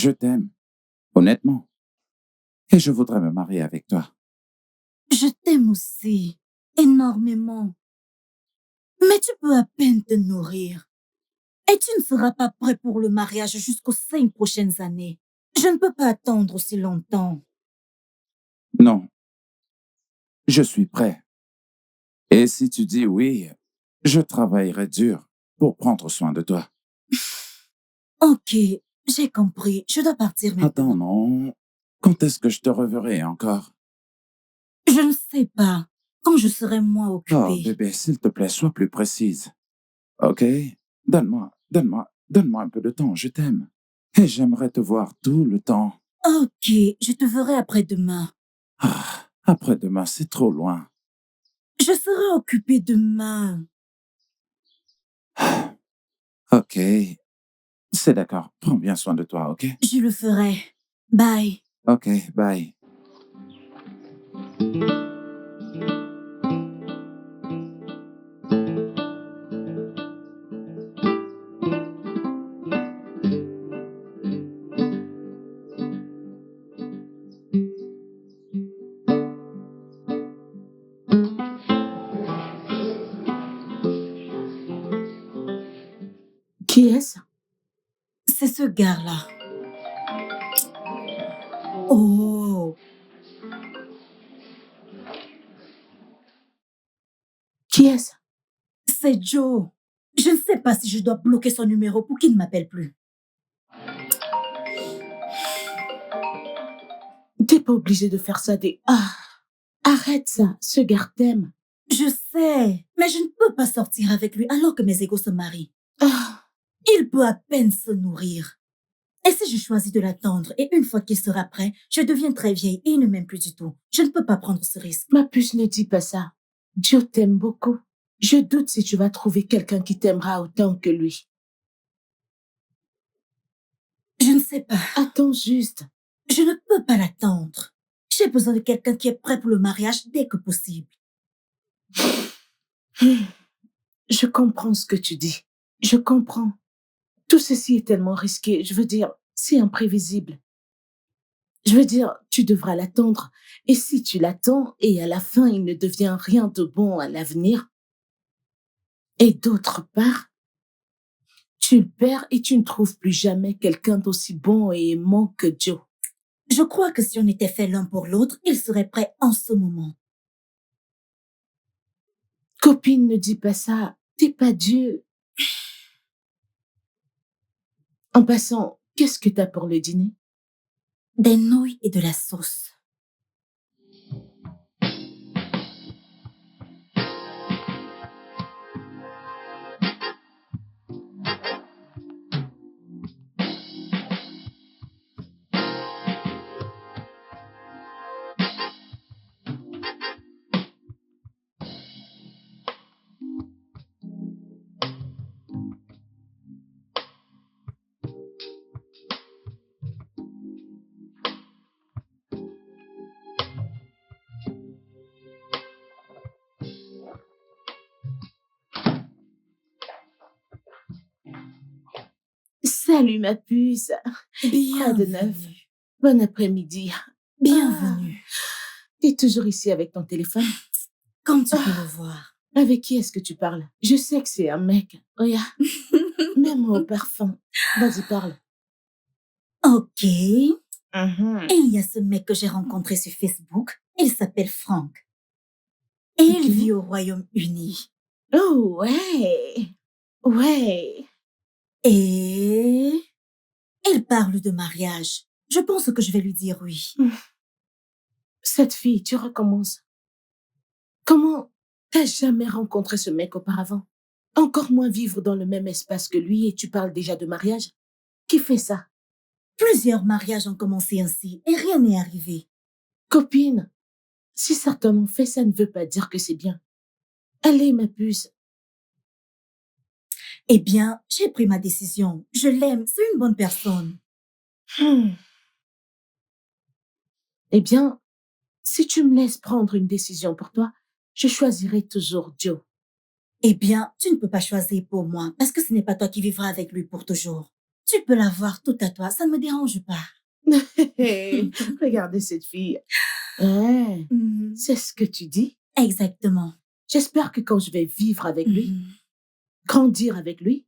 Je t'aime, honnêtement, et je voudrais me marier avec toi. Je t'aime aussi, énormément. Mais tu peux à peine te nourrir. Et tu ne seras pas prêt pour le mariage jusqu'aux 5 prochaines années. Je ne peux pas attendre aussi longtemps. Non, je suis prêt. Et si tu dis oui, je travaillerai dur pour prendre soin de toi. Ok, j'ai compris. Je dois partir Attends, maintenant. non. Quand est-ce que je te reverrai encore? Je ne sais pas. Quand je serai moins Oh, occupée. bébé, s'il te plaît, sois plus précise. OK? Donne-moi un peu de temps, je t'aime. Et j'aimerais te voir tout le temps. Ok, je te verrai après-demain. Ah, après-demain, c'est trop loin. Je serai occupée demain. OK, c'est d'accord. Prends bien soin de toi, OK? Je le ferai. Bye. OK, bye. Qui est-ce? C'est ce gars-là. Oh, Qui est-ce? c'est Joe. Je ne sais pas si je dois bloquer son numéro pour qu'il ne m'appelle plus. T'es pas obligé de faire ça des... Ah, arrête ça, ce gars t'aime. Je sais, mais je ne peux pas sortir avec lui alors que mes égos se marient. Ah, Il peut à peine se nourrir. Et si je choisis de l'attendre et une fois qu'il sera prêt, je deviens très vieille et il ne m'aime plus du tout. Je ne peux pas prendre ce risque. ma puce, ne dis pas ça. Dieu t'aime beaucoup. Je doute si tu vas trouver quelqu'un qui t'aimera autant que lui. Je ne sais pas. Attends juste. Je ne peux pas l'attendre. J'ai besoin de quelqu'un qui est prêt pour le mariage dès que possible. Je comprends ce que tu dis. Je comprends. Tout ceci est tellement risqué. Je veux dire, c'est imprévisible. Je veux dire, tu devras l'attendre. Et si tu l'attends et à la fin, il ne devient rien de bon à l'avenir, et d'autre part, tu le perds et tu ne trouves plus jamais quelqu'un d'aussi bon et aimant que Joe. Je crois que si on était fait l'un pour l'autre, il serait prêt en ce moment. Copine, ne dis pas ça. T'es pas Dieu. En passant, qu'est-ce que t'as pour le dîner? Des nouilles et de la sauce. Salut ma puce. Quoi de neuf? Bienvenue. Bon après-midi. Bienvenue. T'es toujours ici avec ton téléphone? Comme tu peux le voir. Avec qui est-ce que tu parles? Je sais que c'est un mec. Regarde, même au parfum. Vas-y, parle. Ok. Mhm. Et il y a ce mec que j'ai rencontré sur Facebook. Il s'appelle Frank. Et Ok. il vit au Royaume-Uni. Oh, ouais. Ouais. Et il parle de mariage. Je pense que je vais lui dire oui. Cette fille, tu recommences. Comment t'as jamais rencontré ce mec auparavant? Encore moins vivre dans le même espace que lui et tu parles déjà de mariage? Qui fait ça? Plusieurs mariages ont commencé ainsi et rien n'est arrivé. Copine, si certains ont fait, ça ne veut pas dire que c'est bien. Allez, ma puce. Eh bien, j'ai pris ma décision. Je l'aime, c'est une bonne personne. Hmm. Eh bien, si tu me laisses prendre une décision pour toi, je choisirai toujours Joe. Eh bien, tu ne peux pas choisir pour moi parce que ce n'est pas toi qui vivras avec lui pour toujours. Tu peux l'avoir tout à toi, ça ne me dérange pas. Regardez cette fille. Ouais, Mhm. c'est ce que tu dis. Exactement. J'espère que quand je vais vivre avec lui, Mhm. grandir avec lui,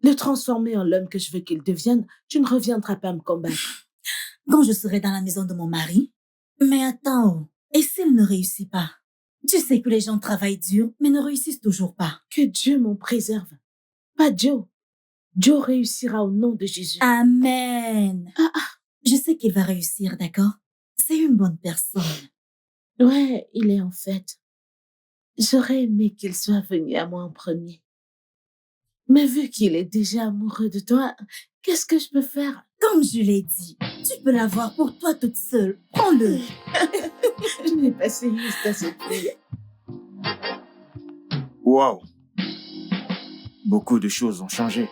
le transformer en l'homme que je veux qu'il devienne, tu ne reviendras pas me combattre. Quand je serai dans la maison de mon mari. Mais attends, et s'il ne réussit pas? Tu sais que les gens travaillent dur, mais ne réussissent toujours pas. Que Dieu m'en préserve. Pas Joe. Joe réussira au nom de Jésus. Amen. Ah, Je sais qu'il va réussir, d'accord? C'est une bonne personne. Ouais, il est en fait. J'aurais aimé qu'il soit venu à moi en premier. Mais vu qu'il est déjà amoureux de toi, qu'est-ce que je peux faire? Comme je l'ai dit, tu peux l'avoir pour toi toute seule. Prends-le. Je n'ai pas essayé à cette fille. Wow. Beaucoup de choses ont changé.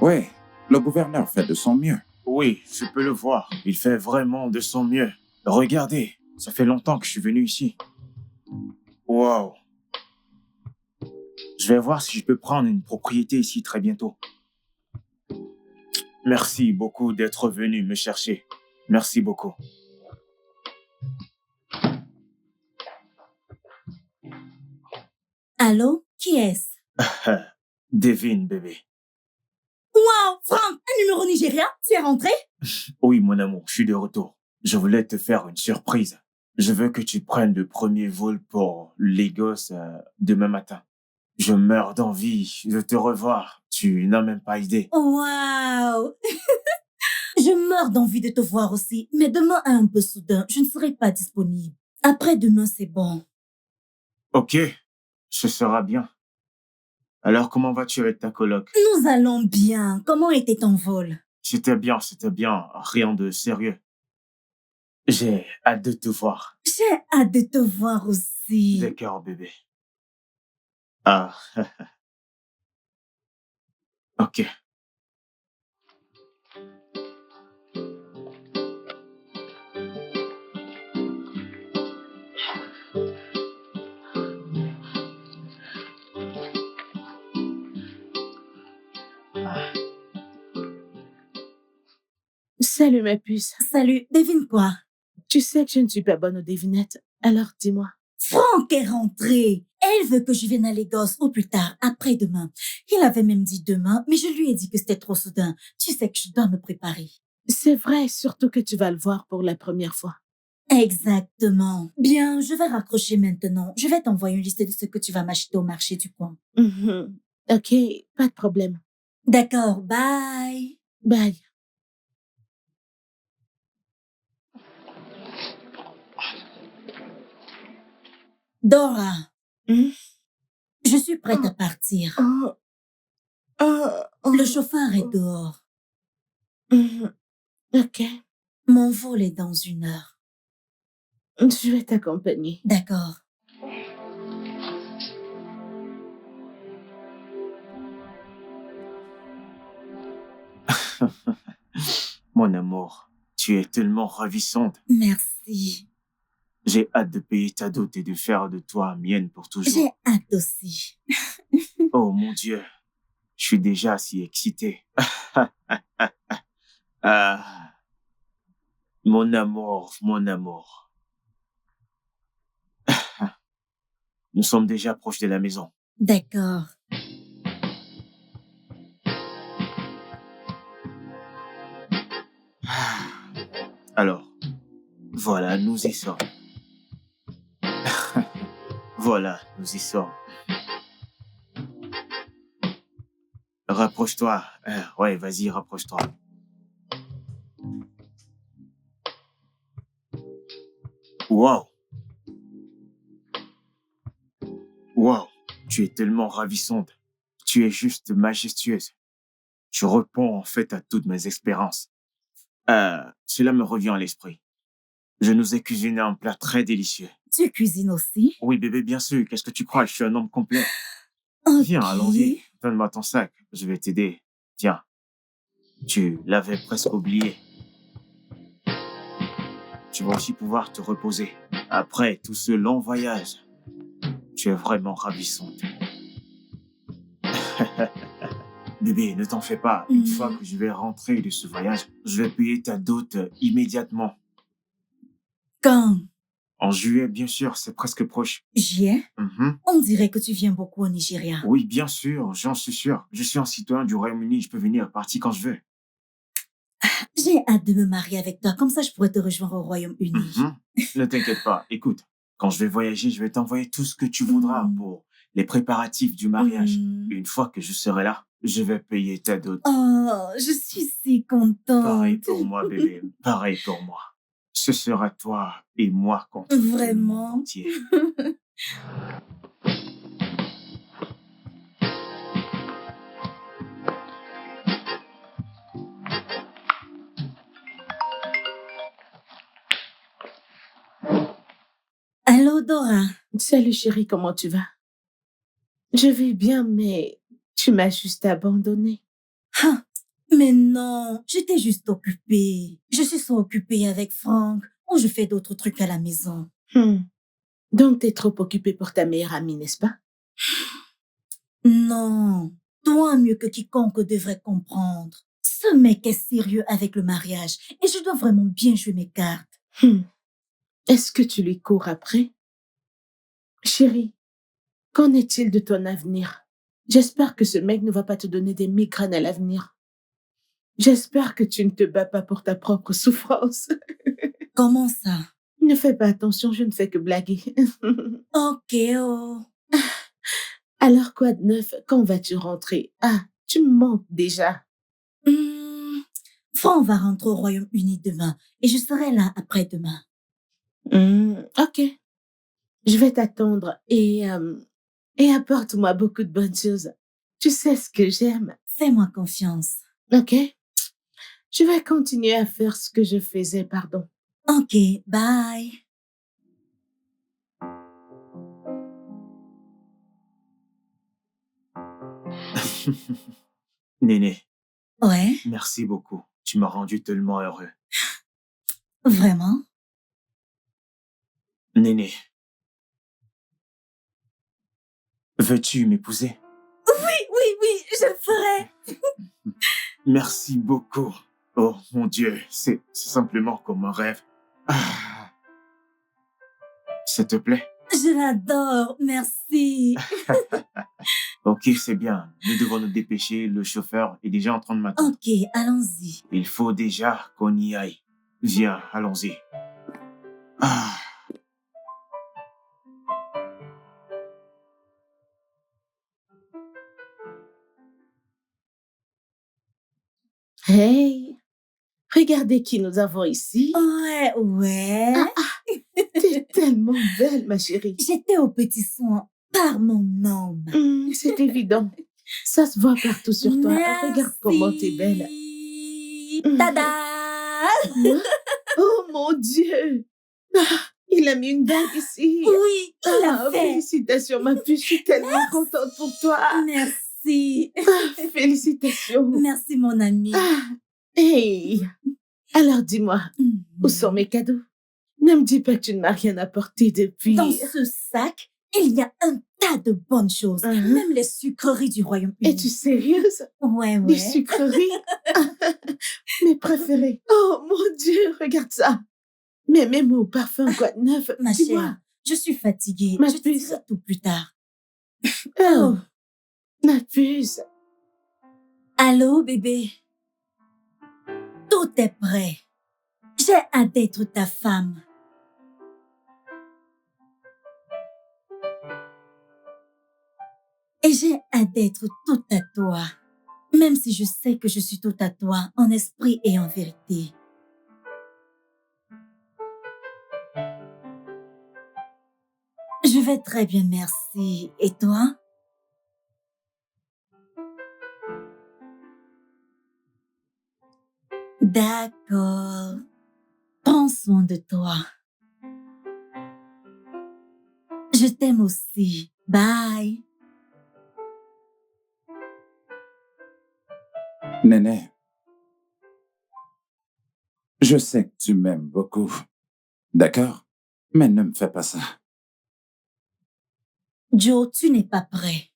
Oui, le gouverneur fait de son mieux. Oui, je peux le voir. Il fait vraiment de son mieux. Regardez, ça fait longtemps que je suis venu ici. Wow. Je vais voir si je peux prendre une propriété ici très bientôt. Merci beaucoup d'être venu me chercher. Merci beaucoup. Allô? Qui est-ce? Devine, bébé. Wow, Franck, un numéro nigérien? Tu es rentré? Oui, mon amour, je suis de retour. Je voulais te faire une surprise. Je veux que tu prennes le premier vol pour Lagos demain matin. Je meurs d'envie de te revoir. Tu n'as même pas idée. Wow! Je meurs d'envie de te voir aussi, mais demain est un peu soudain. Je ne serai pas disponible. Après-demain, c'est bon. Ok, ce sera bien. Alors, comment vas-tu avec ta coloc? Nous allons bien. Comment était ton vol? C'était bien, rien de sérieux. J'ai hâte de te voir. J'ai hâte de te voir aussi. D'accord, bébé. Ah, ok. Salut ma puce. Salut, devine quoi? Tu sais que je ne suis pas bonne aux devinettes, alors dis-moi. Franck est rentré. Elle veut que je vienne à Lagos au plus tard, après-demain. Il avait même dit demain, mais je lui ai dit que c'était trop soudain. Tu sais que je dois me préparer. C'est vrai, surtout que tu vas le voir pour la première fois. Exactement. Bien, je vais raccrocher maintenant. Je vais t'envoyer une liste de ce que tu vas m'acheter au marché du coin. Mhm. Ok, pas de problème. D'accord, bye. Bye. Dora, Hmm? je suis prête à partir. Oh. Oh. Oh. Le chauffeur est dehors. Mhm. Ok, Mon vol est dans 1 heure. je vais t'accompagner. D'accord. Mon amour, tu es tellement ravissante. Merci. J'ai hâte de payer ta dot et de faire de toi mienne pour toujours. J'ai hâte aussi. Oh mon Dieu, je suis déjà si excité. Ah, mon amour, mon amour. Nous sommes déjà proches de la maison. D'accord. Alors, voilà, nous y sommes. Voilà, nous y sommes. Rapproche-toi. Ouais, vas-y, rapproche-toi. Wow. Wow. Tu es tellement ravissante. Tu es juste majestueuse. Tu réponds en fait à toutes mes espérances. Cela me revient à l'esprit. Je nous ai cuisiné un plat très délicieux. Tu cuisines aussi? Oui, bébé, bien sûr. Qu'est-ce que tu crois? Je suis un homme complet. Ok. Viens, allons-y. Donne-moi ton sac. Je vais t'aider. Tiens. Tu l'avais presque oublié. Tu vas aussi pouvoir te reposer. Après tout ce long voyage, tu es vraiment ravissante. Bébé, ne t'en fais pas. Une fois que je vais rentrer de ce voyage, je vais payer ta dot immédiatement. Quand? En juillet, bien sûr, c'est presque proche. Juillet? Mhm. On dirait que tu viens beaucoup au Nigeria. Oui, bien sûr, j'en suis sûr. Je suis un citoyen du Royaume-Uni, je peux venir partir quand je veux. J'ai hâte de me marier avec toi, comme ça je pourrais te rejoindre au Royaume-Uni. Mhm. Ne t'inquiète pas, écoute, quand je vais voyager, je vais t'envoyer tout ce que tu voudras pour les préparatifs du mariage. Une fois que je serai là, je vais payer ta dot. Oh, je suis si contente. Pareil pour moi, bébé, pareil pour moi. Ce sera toi et moi contre tout le monde Vraiment? entier. Allô, Dora? Salut chérie, comment tu vas? Je vais bien, mais tu m'as juste abandonnée. Ah, mais non, j'étais juste occupée. Je suis so occupée avec Franck, ou je fais d'autres trucs à la maison. Donc, t'es trop occupée pour ta meilleure amie, n'est-ce pas? Non, toi mieux que quiconque devrait comprendre. Ce mec est sérieux avec le mariage et je dois vraiment bien jouer mes cartes. Est-ce que tu lui cours après? Chérie, qu'en est-il de ton avenir? J'espère que ce mec ne va pas te donner des migraines à l'avenir. J'espère que tu ne te bats pas pour ta propre souffrance. Comment ça? Ne fais pas attention, je ne fais que blaguer. Ok, oh. Alors quoi de neuf? Quand vas-tu rentrer? Ah, tu me manques déjà. Franck va rentrer au Royaume-Uni demain et je serai là après-demain. Ok. Je vais t'attendre et apporte-moi beaucoup de bonnes choses. Tu sais ce que j'aime. Fais-moi confiance. Ok? Je vais continuer à faire ce que je faisais, pardon. Ok, bye. Néné, Ouais, merci beaucoup. Tu m'as rendu tellement heureux. vraiment? Néné, veux-tu m'épouser? Oui, je le ferai. Merci beaucoup. Oh mon Dieu, c'est simplement comme un rêve. Ah. Ça te plaît? Je l'adore, merci. Ok, c'est bien. Nous devons nous dépêcher. Le chauffeur est déjà en train de m'attendre. Ok, allons-y. Il faut déjà qu'on y aille. Viens, allons-y. Ah. Hey, regardez qui nous avons ici. Ouais. T'es tellement belle, ma chérie. J'étais au petit soin par mon homme. C'est évident. Ça se voit partout sur toi. Merci. Regarde comment t'es belle. Tada! Moi? Oh mon Dieu! Ah, il a mis une bague ici. Oui, il l'a fait. Félicitations, ma puce. Je suis tellement contente pour toi. Merci. Félicitations. Merci, mon ami. Hey! Alors dis-moi, où sont mes cadeaux? Ne me dis pas que tu ne m'as rien apporté depuis. Dans ce sac, il y a un tas de bonnes choses. Même les sucreries du Royaume-Uni. Es-tu sérieuse? Ouais. Des sucreries? Mes préférées. Oh mon Dieu, regarde ça. Mais mes mots, parfum, quoi de neuf? Ma Dis-moi. chère, je suis fatiguée. Ma Je te puce. dirai tout plus tard. Oh, ma puce. Allô, bébé? Tout est prêt. J'ai hâte d'être ta femme. Et j'ai hâte d'être toute à toi. Même si je sais que je suis toute à toi en esprit et en vérité. Je vais très bien, merci. Et toi? D'accord. Prends soin de toi. Je t'aime aussi. Bye. Néné, je sais que tu m'aimes beaucoup, d'accord? Mais ne me fais pas ça. Joe, tu n'es pas prêt.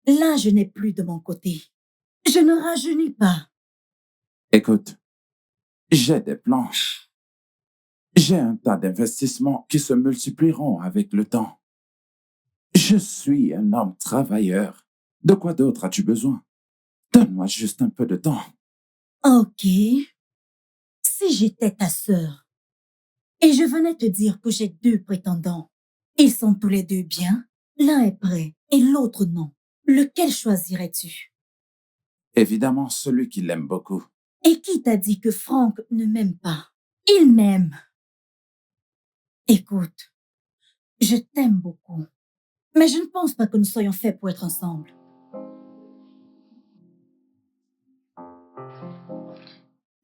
Là, je n'ai plus de mon côté. Je ne rajeunis pas. Écoute, j'ai des plans. J'ai un tas d'investissements qui se multiplieront avec le temps. Je suis un homme travailleur. De quoi d'autre as-tu besoin? Donne-moi juste un peu de temps. Ok. Si j'étais ta sœur et je venais te dire que j'ai deux prétendants, ils sont tous les deux bien, l'un est prêt et l'autre non. Lequel choisirais-tu? Évidemment, celui qui l'aime beaucoup. Et qui t'a dit que Franck ne m'aime pas? Il m'aime. Écoute, je t'aime beaucoup, mais je ne pense pas que nous soyons faits pour être ensemble.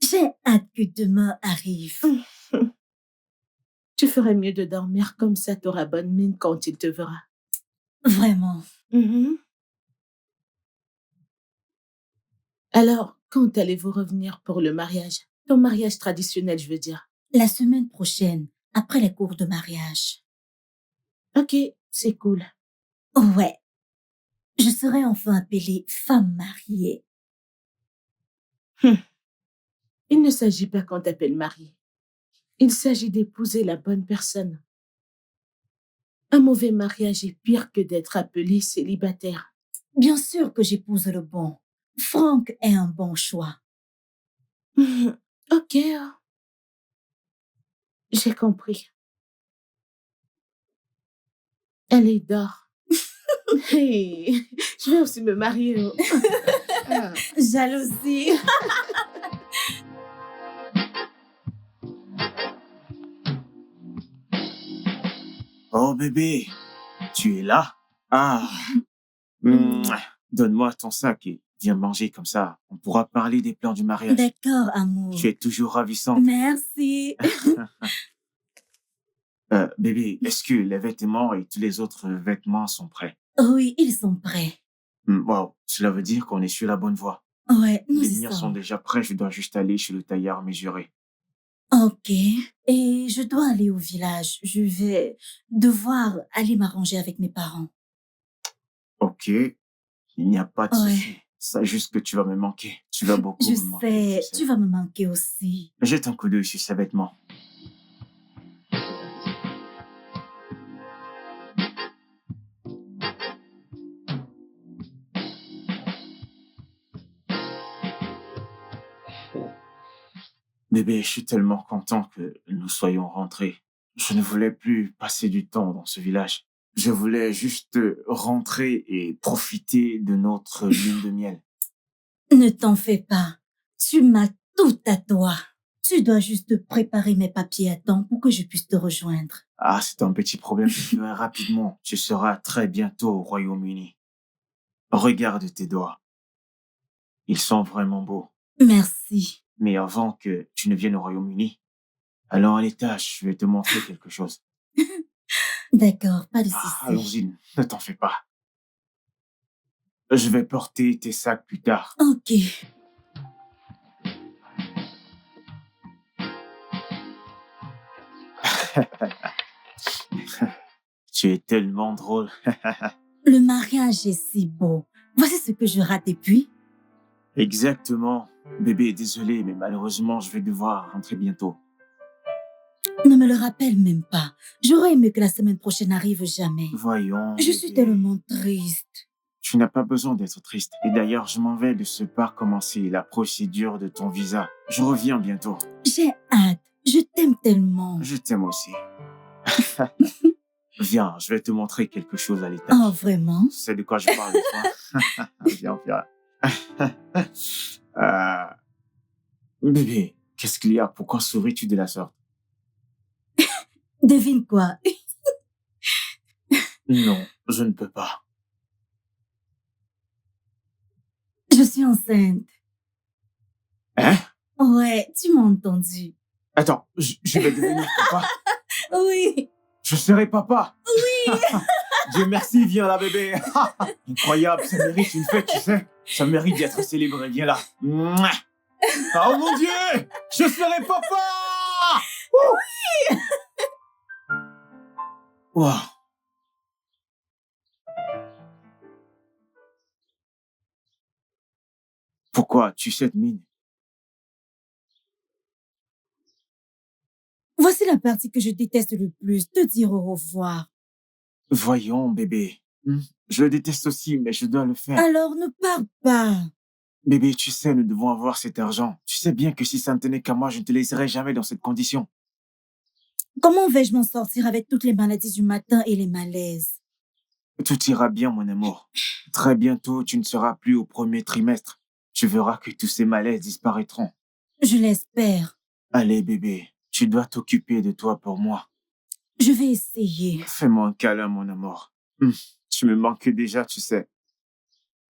J'ai hâte que demain arrive. Tu ferais mieux de dormir comme ça, t'auras bonne mine quand il te verra. Vraiment. Mhm. Alors, quand allez-vous revenir pour le mariage? Ton mariage traditionnel, je veux dire. La semaine prochaine, après les cours de mariage. Ok, c'est cool. Ouais, je serai enfin appelée femme mariée. Il ne s'agit pas qu'on t'appelle mariée. Il s'agit d'épouser la bonne personne. Un mauvais mariage est pire que d'être appelé célibataire. Bien sûr que j'épouse le bon. Franck est un bon choix. Ok, j'ai compris. Allez, dors. Hey, je vais aussi me marier. Ah. Jalousie. Oh bébé, tu es là? Ah, mouah. Donne-moi ton sac et viens manger comme ça. On pourra parler des plans du mariage. D'accord, amour. Tu es toujours ravissante. Merci. Bébé, est-ce que les vêtements et tous les autres vêtements sont prêts? Oui, ils sont prêts. Wow, cela veut dire qu'on est sur la bonne voie. Ouais, nous Les y miens sont sommes. déjà prêts, je dois juste aller chez le tailleur mesurer. Ok. Et je dois aller au village. Je vais devoir aller m'arranger avec mes parents. Ok, il n'y a pas de Ouais. souci. C'est juste que tu vas me manquer. Tu vas beaucoup Je me manquer, sais, tu sais. tu vas me manquer aussi. Jette un coup d'œil sur ces vêtements. Bébé, je suis tellement content que nous soyons rentrés. Je ne voulais plus passer du temps dans ce village. Je voulais juste rentrer et profiter de notre lune de miel. Ne t'en fais pas. Tu m'as tout à toi. Tu dois juste préparer mes papiers à temps pour que je puisse te rejoindre. Ah, c'est un petit problème, je ferai rapidement. Tu seras très bientôt au Royaume-Uni. Regarde tes doigts. Ils sont vraiment beaux. Merci. Mais avant que tu ne viennes au Royaume-Uni, allons à l'étage, je vais te montrer quelque chose. D'accord, pas de Ah, souci. allons-y, ne t'en fais pas. Je vais porter tes sacs plus tard. Ok. Tu es tellement drôle. Le mariage est si beau. Voici ce que je rate depuis. Exactement. Bébé, désolé, mais malheureusement, je vais devoir rentrer bientôt. Ne me le rappelle même pas. J'aurais aimé que la semaine prochaine arrive jamais. Voyons, Je suis bébé. tellement triste. Tu n'as pas besoin d'être triste. Et d'ailleurs, je m'en vais de ce pas commencer la procédure de ton visa. Je reviens bientôt. J'ai hâte. Je t'aime tellement. Je t'aime aussi. Viens, je vais te montrer quelque chose à l'étage. Oh, vraiment? Tu sais de quoi je parle, toi? Viens, viens. Euh, Bébé, qu'est-ce qu'il y a? Pourquoi souris-tu de la sorte? Devine quoi? Non, je ne peux pas. Je suis enceinte. Hein? Ouais, tu m'as entendu. Attends, je vais devenir papa? Oui. Je serai papa? Oui. Dieu merci, viens là, bébé. Incroyable, ça mérite une fête, tu sais. Ça mérite d'être célébré, viens là. Mouah. Oh mon Dieu, je serai papa! Oui! Wow. Pourquoi tu cette mine? Voici la partie que je déteste le plus, te dire au revoir. Voyons, bébé. Je le déteste aussi, mais je dois le faire. Alors ne pars pas. Bébé, tu sais, nous devons avoir cet argent. Tu sais bien que si ça ne tenait qu'à moi, je ne te laisserais jamais dans cette condition. Comment vais-je m'en sortir avec toutes les maladies du matin et les malaises? Tout ira bien, mon amour. Très bientôt, tu ne seras plus au premier trimestre. Tu verras que tous ces malaises disparaîtront. Je l'espère. Allez, bébé, tu dois t'occuper de toi pour moi. Je vais essayer. Fais-moi un câlin, mon amour. Tu me manques déjà, tu sais.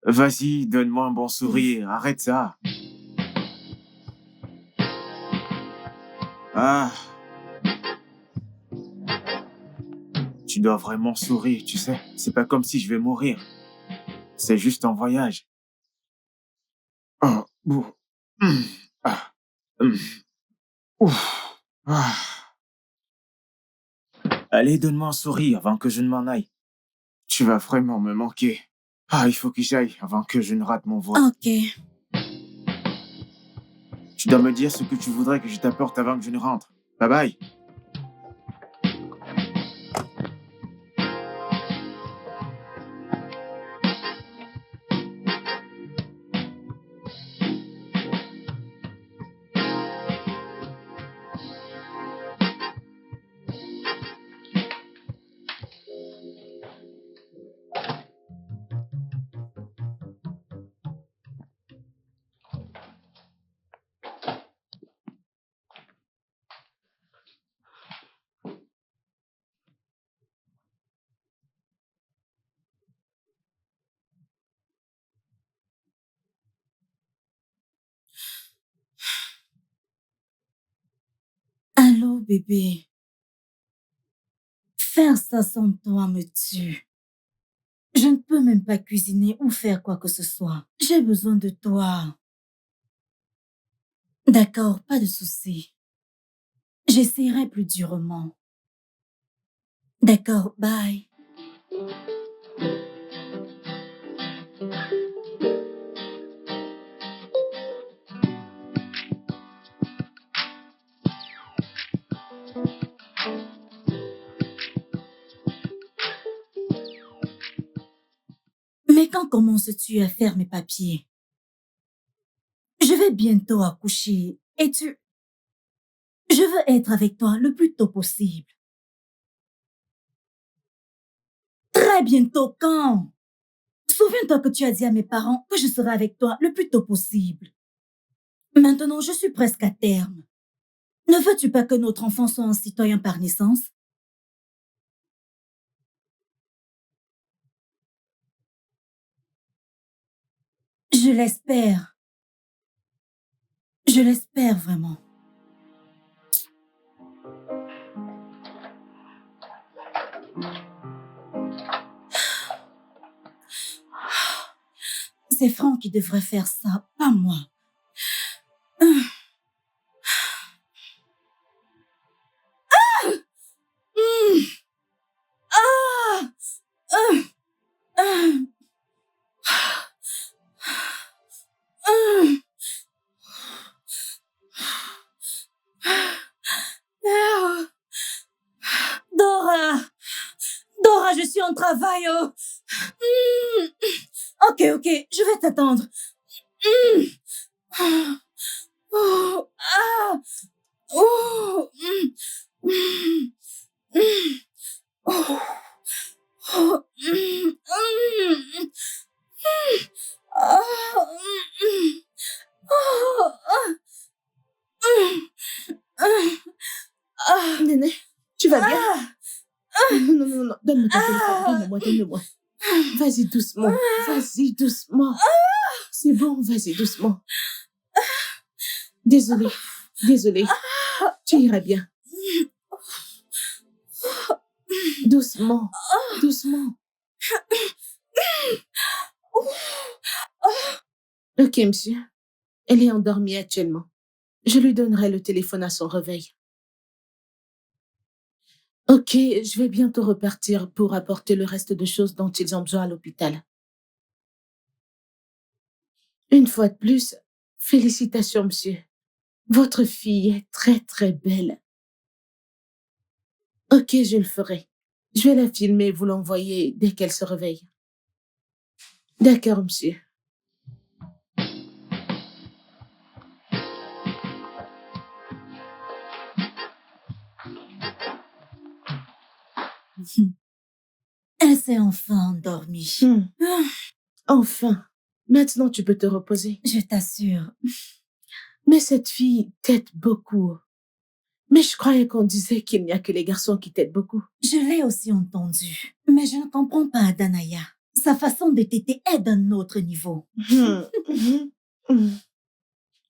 Vas-y, donne-moi un bon sourire. Arrête ça. Ah, tu dois vraiment sourire, tu sais. C'est pas comme si je vais mourir. C'est juste un voyage. Oh, ouh. Ah, ouf. Ah. Allez, donne-moi un sourire avant que je ne m'en aille. Tu vas vraiment me manquer. Ah, il faut que j'aille avant que je ne rate mon vol. Ok. Tu dois me dire ce que tu voudrais que je t'apporte avant que je ne rentre. Bye bye. Allô, bébé. Faire ça sans toi me tue. Je ne peux même pas cuisiner ou faire quoi que ce soit. J'ai besoin de toi. D'accord, pas de souci. J'essaierai plus durement. D'accord, bye. Mais quand commences-tu à faire mes papiers? Je vais bientôt accoucher et Je veux être avec toi le plus tôt possible. Très bientôt, quand? Souviens-toi que tu as dit à mes parents que je serai avec toi le plus tôt possible. Maintenant, je suis presque à terme. Ne veux-tu pas que notre enfant soit un citoyen par naissance? Je l'espère. Je l'espère vraiment. C'est Franck qui devrait faire ça, pas moi. Dora! Dora, je suis en travail. Oh. Ok, je vais t'attendre. Oh, ah, oh, oh, oh, Néné, tu vas bien? Non. Donne-moi ton téléphone. Donne-moi. Vas-y doucement. Vas-y doucement. C'est bon, vas-y doucement. Désolée. Tu iras bien. Doucement. Ok, monsieur. Elle est endormie actuellement. Je lui donnerai le téléphone à son réveil. Ok, je vais bientôt repartir pour apporter le reste de choses dont ils ont besoin à l'hôpital. Une fois de plus, félicitations, monsieur. Votre fille est très, très belle. Ok, je le ferai. Je vais la filmer et vous l'envoyer dès qu'elle se réveille. D'accord, monsieur. Elle s'est enfin endormie. Ah, Enfin, maintenant tu peux te reposer. je t'assure. Mais cette fille t'aide beaucoup. Mais je croyais qu'on disait qu'il n'y a que les garçons qui t'aident beaucoup. Je l'ai aussi entendu. Mais je ne comprends pas Danaya. Sa façon de t'aider est d'un autre niveau.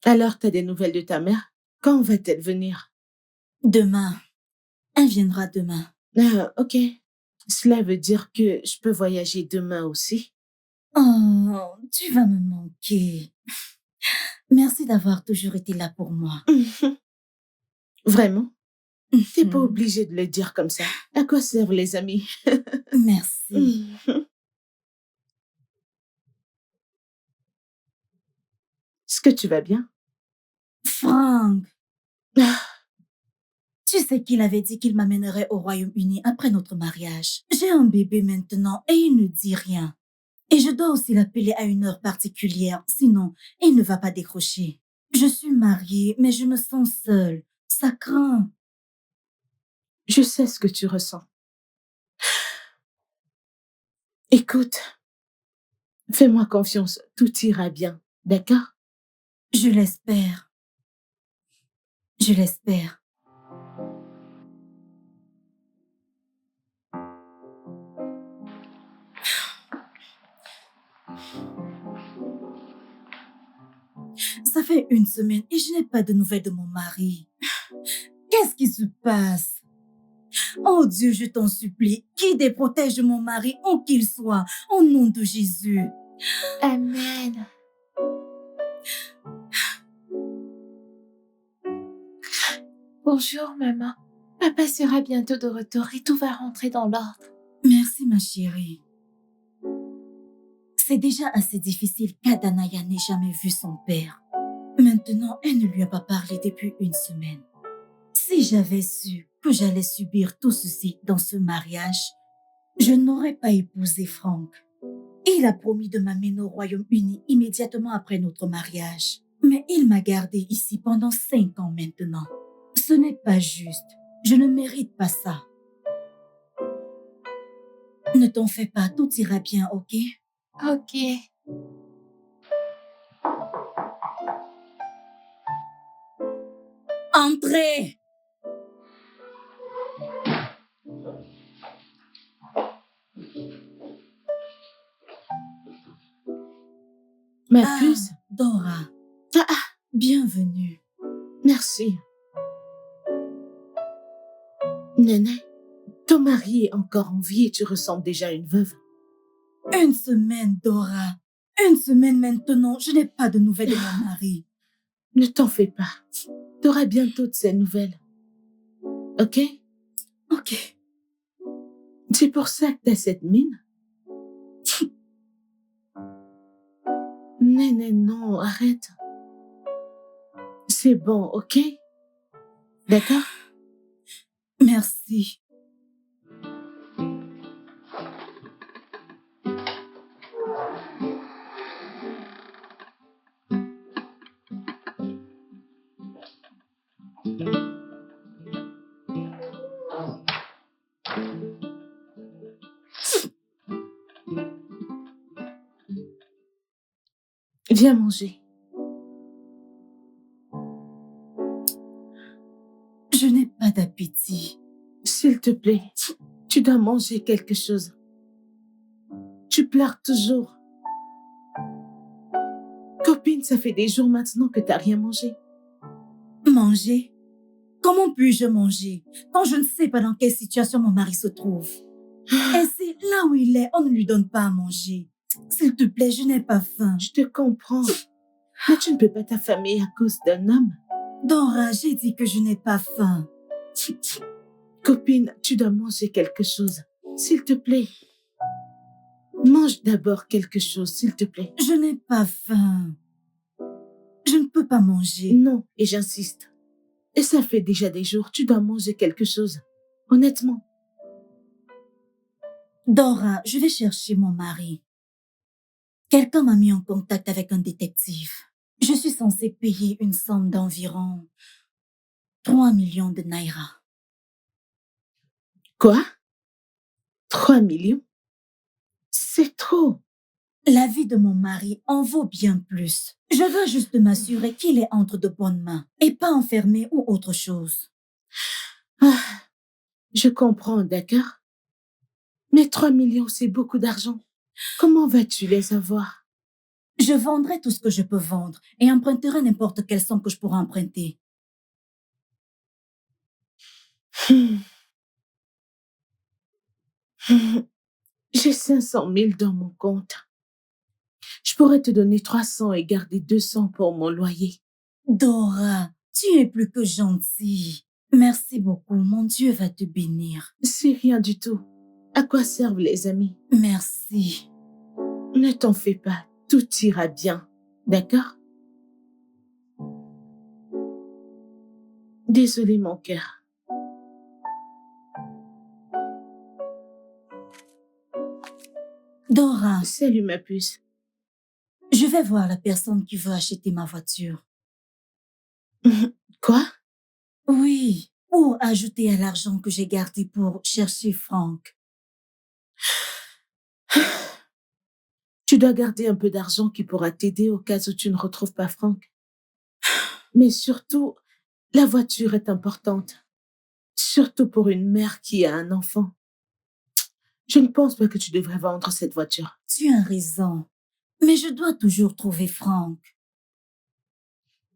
Alors, t'as des nouvelles de ta mère? Quand va-t-elle venir? Demain. Elle viendra demain. Ah, ok. Cela veut dire que je peux voyager demain aussi? Oh, tu vas me manquer. Merci d'avoir toujours été là pour moi. Vraiment? T'es pas obligé de le dire comme ça. À quoi servent les amis? Merci. Est-ce que tu vas bien? Frank, Ah, tu sais qu'il avait dit qu'il m'amènerait au Royaume-Uni après notre mariage. J'ai un bébé maintenant et il ne dit rien. Et je dois aussi l'appeler à une heure particulière, sinon il ne va pas décrocher. Je suis mariée, mais je me sens seule. Ça craint. je sais ce que tu ressens. Écoute, fais-moi confiance, tout ira bien, d'accord? Je l'espère. Je l'espère. Ça fait une semaine et je n'ai pas de nouvelles de mon mari. Qu'est-ce qui se passe? Oh Dieu, je t'en supplie, guide et protège mon mari, où qu'il soit, au nom de Jésus. Amen. Bonjour, maman. Papa sera bientôt de retour et tout va rentrer dans l'ordre. Merci, ma chérie. C'est déjà assez difficile qu'Adanaya n'ait jamais vu son père. Maintenant, elle ne lui a pas parlé depuis une semaine. Si j'avais su que j'allais subir tout ceci dans ce mariage, je n'aurais pas épousé Frank. Il a promis de m'amener au Royaume-Uni immédiatement après notre mariage. Mais il m'a gardée ici pendant 5 ans maintenant. Ce n'est pas juste. Je ne mérite pas ça. Ne t'en fais pas, tout ira bien, ok? Ok. Entrez! Ma Ah, puce? Dora, Ah, bienvenue. merci. Néné, ton mari est encore en vie et tu ressembles déjà à une veuve. Une semaine, Dora. Une semaine maintenant, je n'ai pas de nouvelles de mon mari. Ne t'en fais pas. T'auras bientôt de ces nouvelles. Ok? Ok. C'est pour ça que t'as cette mine? Néné, non, arrête. C'est bon, ok? D'accord? Merci. Viens manger. Je n'ai pas d'appétit. S'il te plaît, tu dois manger quelque chose. Tu pleures toujours. Copine, ça fait des jours maintenant que t'as rien mangé. Manger? Comment puis-je manger quand je ne sais pas dans quelle situation mon mari se trouve? Et si là où il est, on ne lui donne pas à manger? S'il te plaît, je n'ai pas faim. Je te comprends. Mais tu ne peux pas t'affamer à cause d'un homme. Dora, j'ai dit que je n'ai pas faim. Copine, tu dois manger quelque chose. S'il te plaît. Mange d'abord quelque chose, s'il te plaît. Je n'ai pas faim. peux pas manger. Non, et j'insiste. Et ça fait déjà des jours, tu dois manger quelque chose. Honnêtement. Dora, je vais chercher mon mari. Quelqu'un m'a mis en contact avec un détective. Je suis censée payer une somme d'environ 3 millions de naira. Quoi? 3 millions? C'est trop. La vie de mon mari en vaut bien plus. Je veux juste m'assurer qu'il est entre de bonnes mains et pas enfermé ou autre chose. Ah, je comprends, d'accord? Mais 3 millions, c'est beaucoup d'argent. Comment vas-tu les avoir? Je vendrai tout ce que je peux vendre et emprunterai n'importe quelle somme que je pourrai emprunter. J'ai 500 000 dans mon compte. Je pourrais te donner 300 et garder 200 pour mon loyer. Dora, tu es plus que gentille. Merci beaucoup, mon Dieu va te bénir. C'est rien du tout. À quoi servent les amis? Merci. Ne t'en fais pas, tout ira bien, d'accord? Désolée, mon cœur. Dora, Salut, ma puce. je vais voir la personne qui veut acheter ma voiture. Quoi? Oui, pour ajouter à l'argent que j'ai gardé pour chercher Franck. Tu dois garder un peu d'argent qui pourra t'aider au cas où tu ne retrouves pas Franck. Mais surtout, la voiture est importante. Surtout pour une mère qui a un enfant. Je ne pense pas que tu devrais vendre cette voiture. Tu as raison, mais je dois toujours trouver Franck.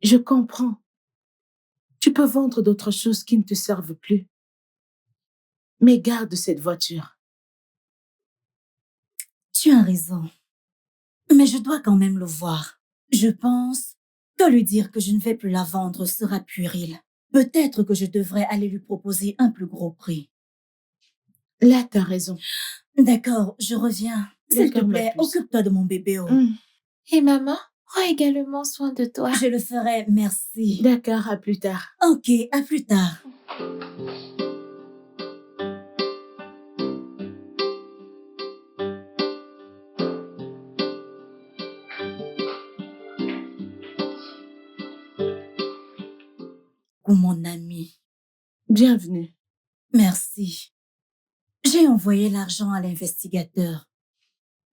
Je comprends. Tu peux vendre d'autres choses qui ne te servent plus. Mais garde cette voiture. Tu as raison, mais je dois quand même le voir. Je pense que lui dire que je ne vais plus la vendre sera puéril. Peut-être que je devrais aller lui proposer un plus gros prix. Là, t'as raison. D'accord, je reviens. S'il te D'accord, ma plaît, puce. occupe-toi de mon bébé. Et maman, prends également soin de toi. Je le ferai, merci. D'accord, à plus tard. Ok, à plus tard. Ou mon ami. Bienvenue. Merci. J'ai envoyé l'argent à l'investigateur.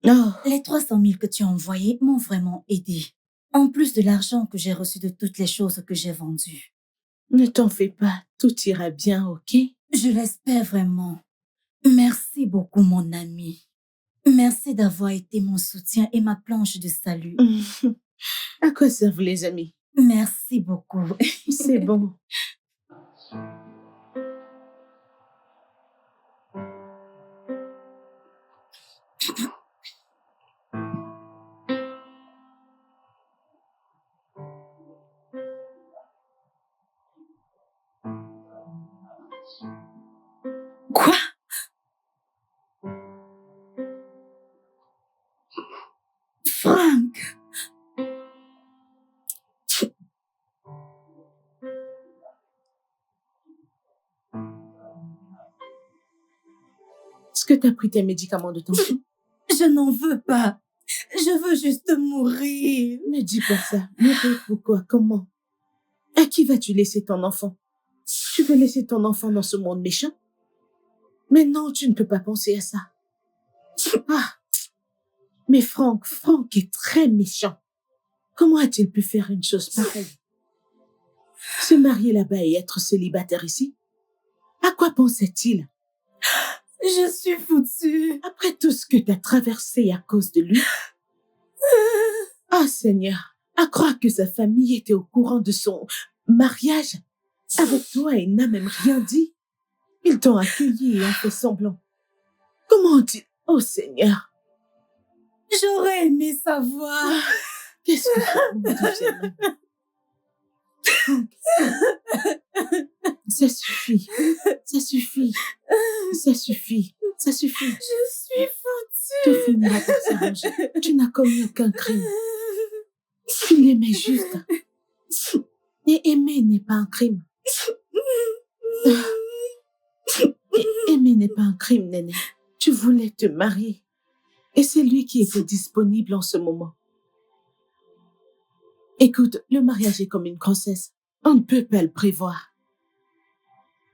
Oh, Les 300 000 que tu as envoyés m'ont vraiment aidé. En plus de l'argent que j'ai reçu de toutes les choses que j'ai vendues. ne t'en fais pas. Tout ira bien, ok? Je l'espère vraiment. Merci beaucoup, mon ami. Merci d'avoir été mon soutien et ma planche de salut. À quoi servent les amis? Merci beaucoup. C'est bon. Quoi? Franck! Est-ce que tu as pris tes médicaments de tension? Je n'en veux pas. Je veux juste mourir. Ne dis pas ça. Mourir pourquoi? Comment? À qui vas-tu laisser ton enfant? Tu veux laisser ton enfant dans ce monde méchant? Mais non, tu ne peux pas penser à ça. Ah! Mais Franck est très méchant. Comment a-t-il pu faire une chose pareille? Se marier là-bas et être célibataire ici? À quoi pensait-il? Je suis foutue. Après tout ce que tu as traversé à cause de lui? Ah, Seigneur, à croire que sa famille était au courant de son mariage avec toi et n'a même rien dit. Ils t'ont accueilli et ont fait semblant. Comment ont-ils... Oh, Seigneur! J'aurais aimé savoir. Qu'est-ce que ce monde devient? Franck, ça suffit. Ça suffit. Ça suffit. Ça suffit. Je suis foutue. Tout finira par s'arranger. Tu n'as commis aucun crime. Tu l'aimais juste. Et aimer n'est pas un crime. Aimer n'est pas un crime, Néné. Tu voulais te marier. Et c'est lui qui était disponible en ce moment. Écoute, le mariage est comme une grossesse. On ne peut pas le prévoir.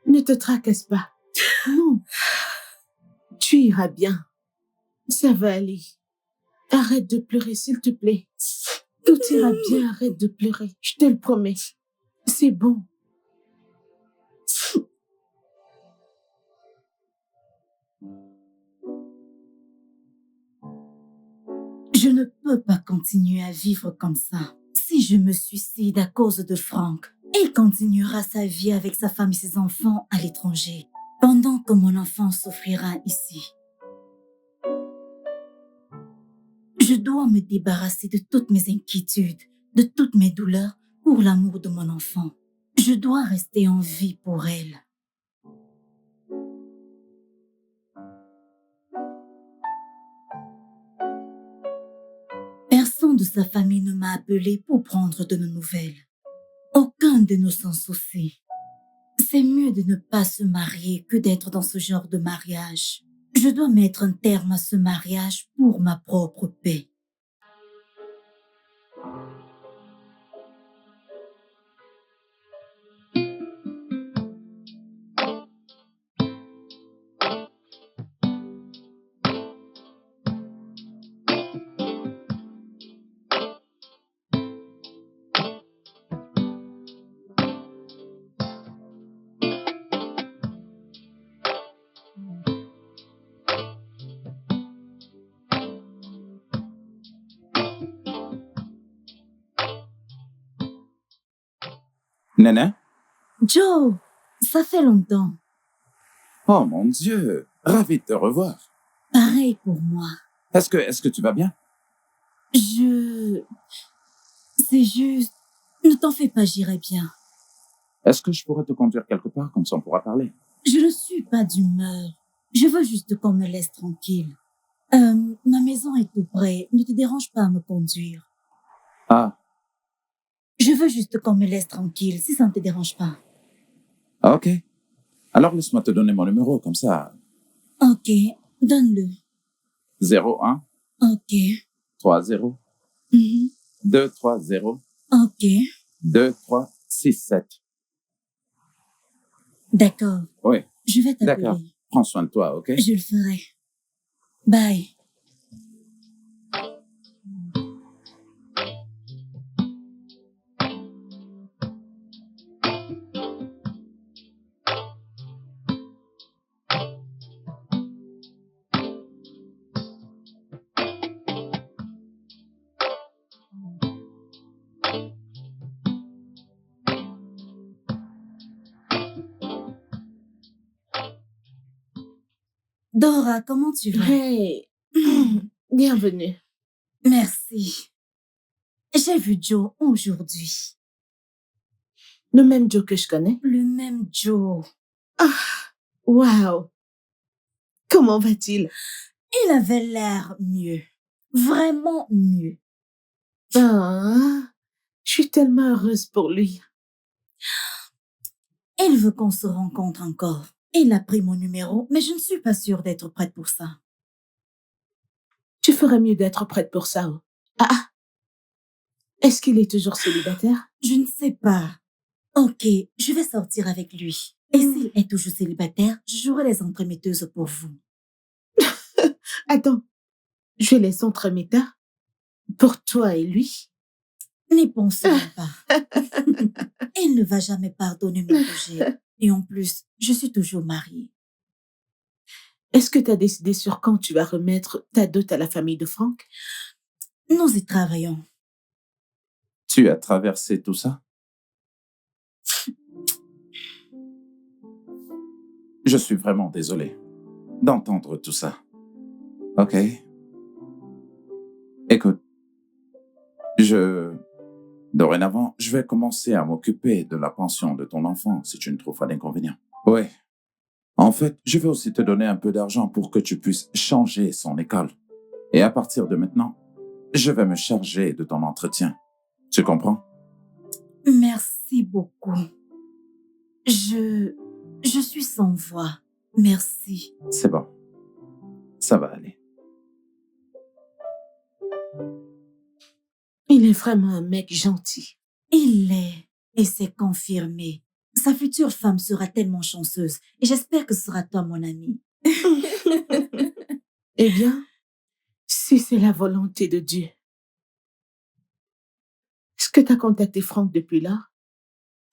Ne te tracasse pas. Non. Tu iras bien. Ça va aller. Arrête de pleurer, s'il te plaît. Tout ira bien, arrête de pleurer. Je te le promets. C'est bon. Je ne peux pas continuer à vivre comme ça. Si je me suicide à cause de Franck, il continuera sa vie avec sa femme et ses enfants à l'étranger, pendant que mon enfant souffrira ici. Je dois me débarrasser de toutes mes inquiétudes, de toutes mes douleurs pour l'amour de mon enfant. Je dois rester en vie pour elle. Personne de sa famille ne m'a appelé pour prendre de nos nouvelles. Aucun de nous s'en soucie. C'est mieux de ne pas se marier que d'être dans ce genre de mariage. Je dois mettre un terme à ce mariage pour ma propre paix. Néné? Joe, ça fait longtemps. Oh mon Dieu, ravi de te revoir. Pareil pour moi. Est-ce que tu vas bien? C'est juste... Ne t'en fais pas, j'irai bien. Est-ce que je pourrais te conduire quelque part, comme ça on pourra parler? Je ne suis pas d'humeur. Je veux juste qu'on me laisse tranquille. Ma maison est tout près. Ne te dérange pas à me conduire. Ah, Je veux juste qu'on me laisse tranquille, si ça ne te dérange pas. ok. Alors laisse-moi te donner mon numéro, comme ça. Ok, donne-le. 01 Ok. 30 Mhm. 230 Ok, 2367. d'accord. Oui, Je vais t'appeler. d'accord. Prends soin de toi, ok? Je le ferai. Bye. Dora, comment tu vas? Hey. Bienvenue. Merci. J'ai vu Joe aujourd'hui. Le même Joe que je connais. Le même Joe. Wow. Comment va-t-il? Il avait l'air mieux. Vraiment mieux. Ah, je suis tellement heureuse pour lui. Il veut qu'on se rencontre encore. Il a pris mon numéro, mais je ne suis pas sûre d'être prête pour ça. Tu ferais mieux d'être prête pour ça. Oh. Ah. Est-ce qu'il est toujours célibataire? Je ne sais pas. Ok, je vais sortir avec lui. Et s'il est toujours célibataire, je jouerai les entremetteuses pour vous. Attends. Je les entremetteurs? Pour toi et lui? N'y pensez pas. Il ne va jamais pardonner mon rejet. Et en plus, je suis toujours mariée. Est-ce que tu as décidé sur quand tu vas remettre ta dot à la famille de Franck? Nous y travaillons. Tu as traversé tout ça? Je suis vraiment désolé d'entendre tout ça. Ok. Écoute, dorénavant, je vais commencer à m'occuper de la pension de ton enfant si tu ne trouves pas d'inconvénient. Oui. En fait, je vais aussi te donner un peu d'argent pour que tu puisses changer son école. Et à partir de maintenant, je vais me charger de ton entretien. Tu comprends? Merci beaucoup. Je... Je suis sans voix. Merci. C'est bon. Ça va aller. Il est vraiment un mec gentil. Il l'est. Et c'est confirmé. Sa future femme sera tellement chanceuse. Et j'espère que ce sera toi, mon ami. Eh bien, si c'est la volonté de Dieu. Est-ce que tu as contacté Franck depuis là?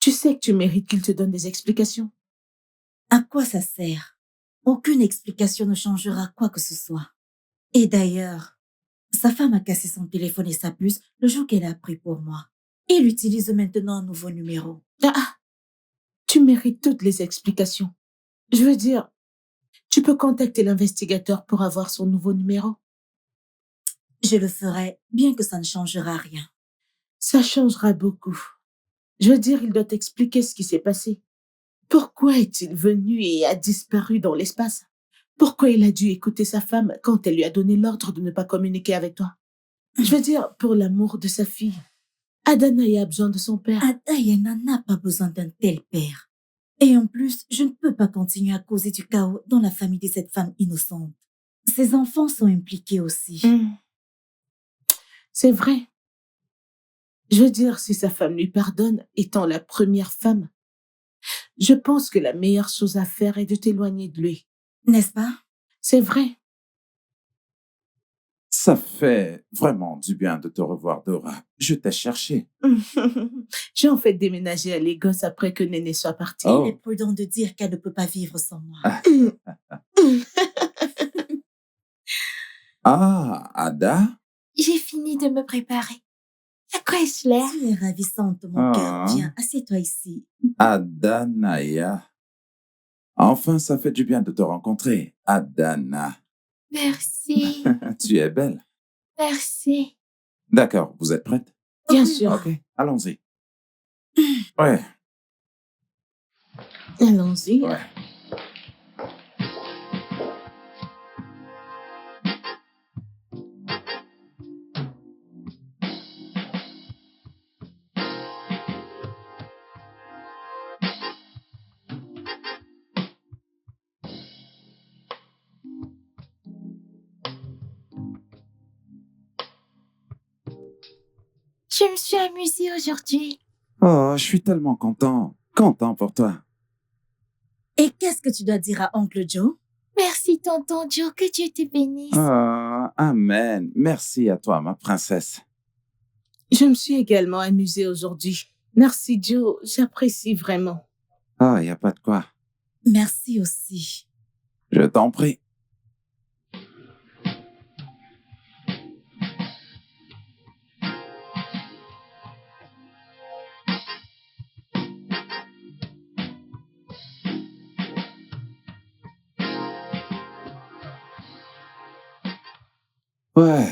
Tu sais que tu mérites qu'il te donne des explications. À quoi ça sert? Aucune explication ne changera quoi que ce soit. Et d'ailleurs, sa femme a cassé son téléphone et sa puce le jour qu'elle a appris pour moi. Il utilise maintenant un nouveau numéro. Ah, tu mérites toutes les explications. Je veux dire, tu peux contacter l'investigateur pour avoir son nouveau numéro. Je le ferai, bien que ça ne changera rien. Ça changera beaucoup. Je veux dire, il doit t'expliquer ce qui s'est passé. Pourquoi est-il venu et a disparu dans l'espace? Pourquoi il a dû écouter sa femme quand elle lui a donné l'ordre de ne pas communiquer avec toi? Je veux dire, pour l'amour de sa fille. Adanaï a besoin de son père. Adayana n'a pas besoin d'un tel père. Et en plus, je ne peux pas continuer à causer du chaos dans la famille de cette femme innocente. Ses enfants sont impliqués aussi. C'est vrai. Je veux dire, si sa femme lui pardonne, étant la première femme, je pense que la meilleure chose à faire est de t'éloigner de lui. N'est-ce pas? C'est vrai. Ça fait vraiment du bien de te revoir, Dora. Je t'ai cherché. J'ai en fait déménagé à Lagos après que Néné soit partie. Oh. Il est prudent de dire qu'elle ne peut pas vivre sans moi. Ah, Ada? J'ai fini de me préparer. À quoi est-ce l'air? Tu es ravissante, mon cœur. Viens, assieds-toi ici. Adanaya. Enfin, ça fait du bien de te rencontrer, Adana. Merci. Tu es belle. Merci. D'accord, vous êtes prête? Bien Oui. sûr. Ok, allons-y. Ouais, Allons-y. ouais. Je me suis amusée aujourd'hui. Oh, je suis tellement content. Content pour toi. Et qu'est-ce que tu dois dire à Oncle Joe? Merci, tonton Joe, que Dieu te bénisse. Ah, amen. Merci à toi, ma princesse. Je me suis également amusée aujourd'hui. Merci Joe, j'apprécie vraiment. Ah, y a pas de quoi. Merci aussi. Je t'en prie. Ouais,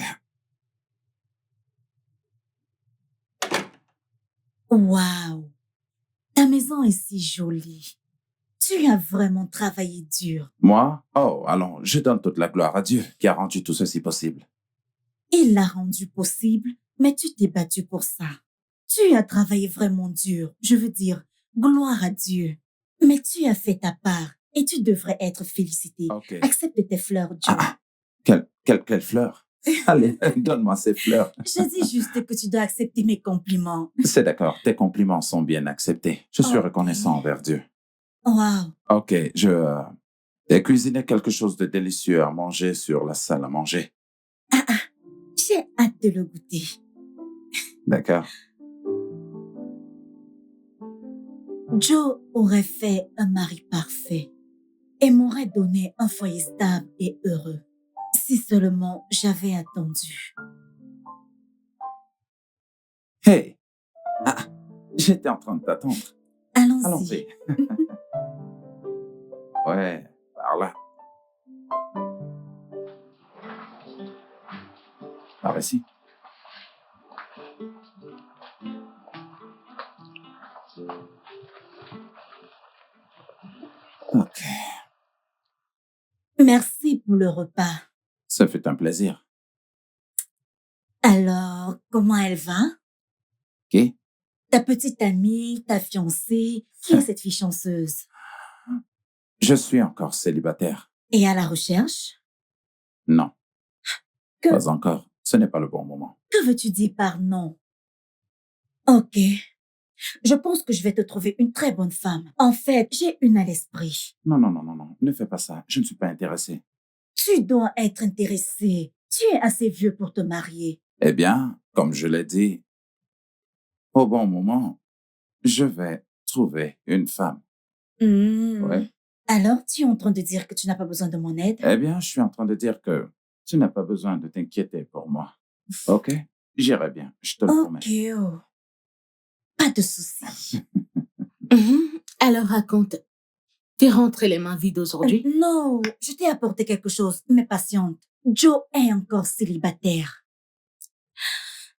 Waouh! Ta maison est si jolie. Tu as vraiment travaillé dur. moi? Oh, allons, je donne toute la gloire à Dieu qui a rendu tout ceci possible. Il l'a rendu possible, mais tu t'es battu pour ça. Tu as travaillé vraiment dur. Je veux dire, gloire à Dieu. Mais tu as fait ta part et tu devrais être félicité. Ok. Accepte tes fleurs, Joe. Quelle fleur. Allez, donne-moi ces fleurs. Je dis juste que tu dois accepter mes compliments. C'est d'accord, tes compliments sont bien acceptés. Je suis Ok. reconnaissant envers Dieu. Waouh! Ok, j'ai cuisiné quelque chose de délicieux à manger sur la salle à manger. J'ai hâte de le goûter. D'accord. Joe aurait fait un mari parfait et m'aurait donné un foyer stable et heureux. Si seulement j'avais attendu. Hey! Ah, j'étais en train de t'attendre. Allons-y. Allons-y. Ouais, par là. Par ici. Ok, Merci pour le repas. ça fait un plaisir. Alors, comment elle va? Qui? Ta petite amie, ta fiancée, qui est cette fille chanceuse? Je suis encore célibataire. Et à la recherche? Non, Que, pas encore. Ce n'est pas le bon moment. que veux-tu dire par non? Ok. Je pense que je vais te trouver une très bonne femme. En fait, j'ai une à l'esprit. Non, non, non, non, non. Ne fais pas ça. Je ne suis pas intéressé. Tu dois être intéressé. Tu es assez vieux pour te marier. Eh bien, comme je l'ai dit, au bon moment, je vais trouver une femme. Ouais. Alors, tu es en train de dire que tu n'as pas besoin de mon aide? Eh bien, je suis en train de dire que tu n'as pas besoin de t'inquiéter pour moi. OK? J'irai bien, je te le promets. Ok, oh. Pas de souci. Alors raconte. T'es rentré les mains vides aujourd'hui? Non, je t'ai apporté quelque chose, mais patiente. Joe est encore célibataire.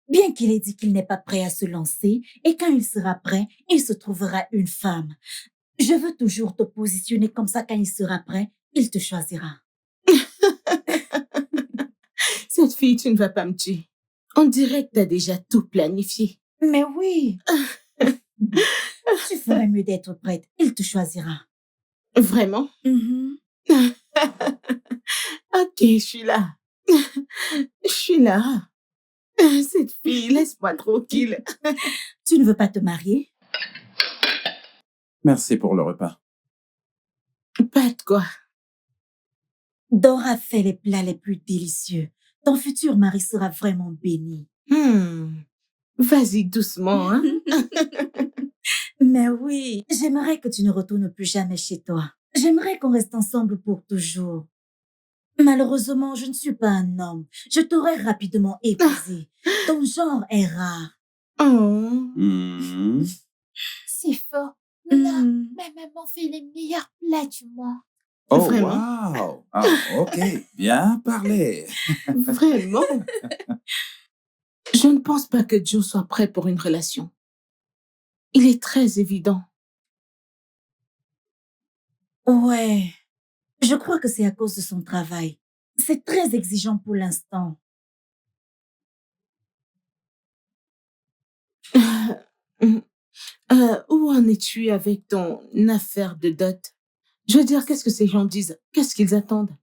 Bien qu'il ait dit qu'il n'est pas prêt à se lancer, et quand il sera prêt, il se trouvera une femme. Je veux toujours te positionner comme ça quand il sera prêt, il te choisira. Cette fille, tu ne vas pas me tuer. On dirait que t'as déjà tout planifié. Mais oui, tu ferais mieux d'être prête, il te choisira. Vraiment? Mhm. Ok, je suis là. Je suis là. Cette fille, laisse-moi tranquille. Tu ne veux pas te marier? Merci pour le repas. Pas de quoi. Dora fait les plats les plus délicieux. Ton futur mari sera vraiment béni. Vas-y doucement, hein? Mais oui, j'aimerais que tu ne retournes plus jamais chez toi. J'aimerais qu'on reste ensemble pour toujours. Malheureusement, je ne suis pas un homme. Je t'aurais rapidement épousé. Ton genre est rare. Oh. C'est fort. Là, Mm. ma maman fait les meilleurs plats du monde. Oh, Vraiment? wow! Ah, OK, bien parlé. Vraiment? Je ne pense pas que Joe soit prêt pour une relation. Il est très évident. Ouais, je crois que c'est à cause de son travail. C'est très exigeant pour l'instant. Où en es-tu avec ton affaire de dot? Je veux dire, qu'est-ce que ces gens disent? Qu'est-ce qu'ils attendent?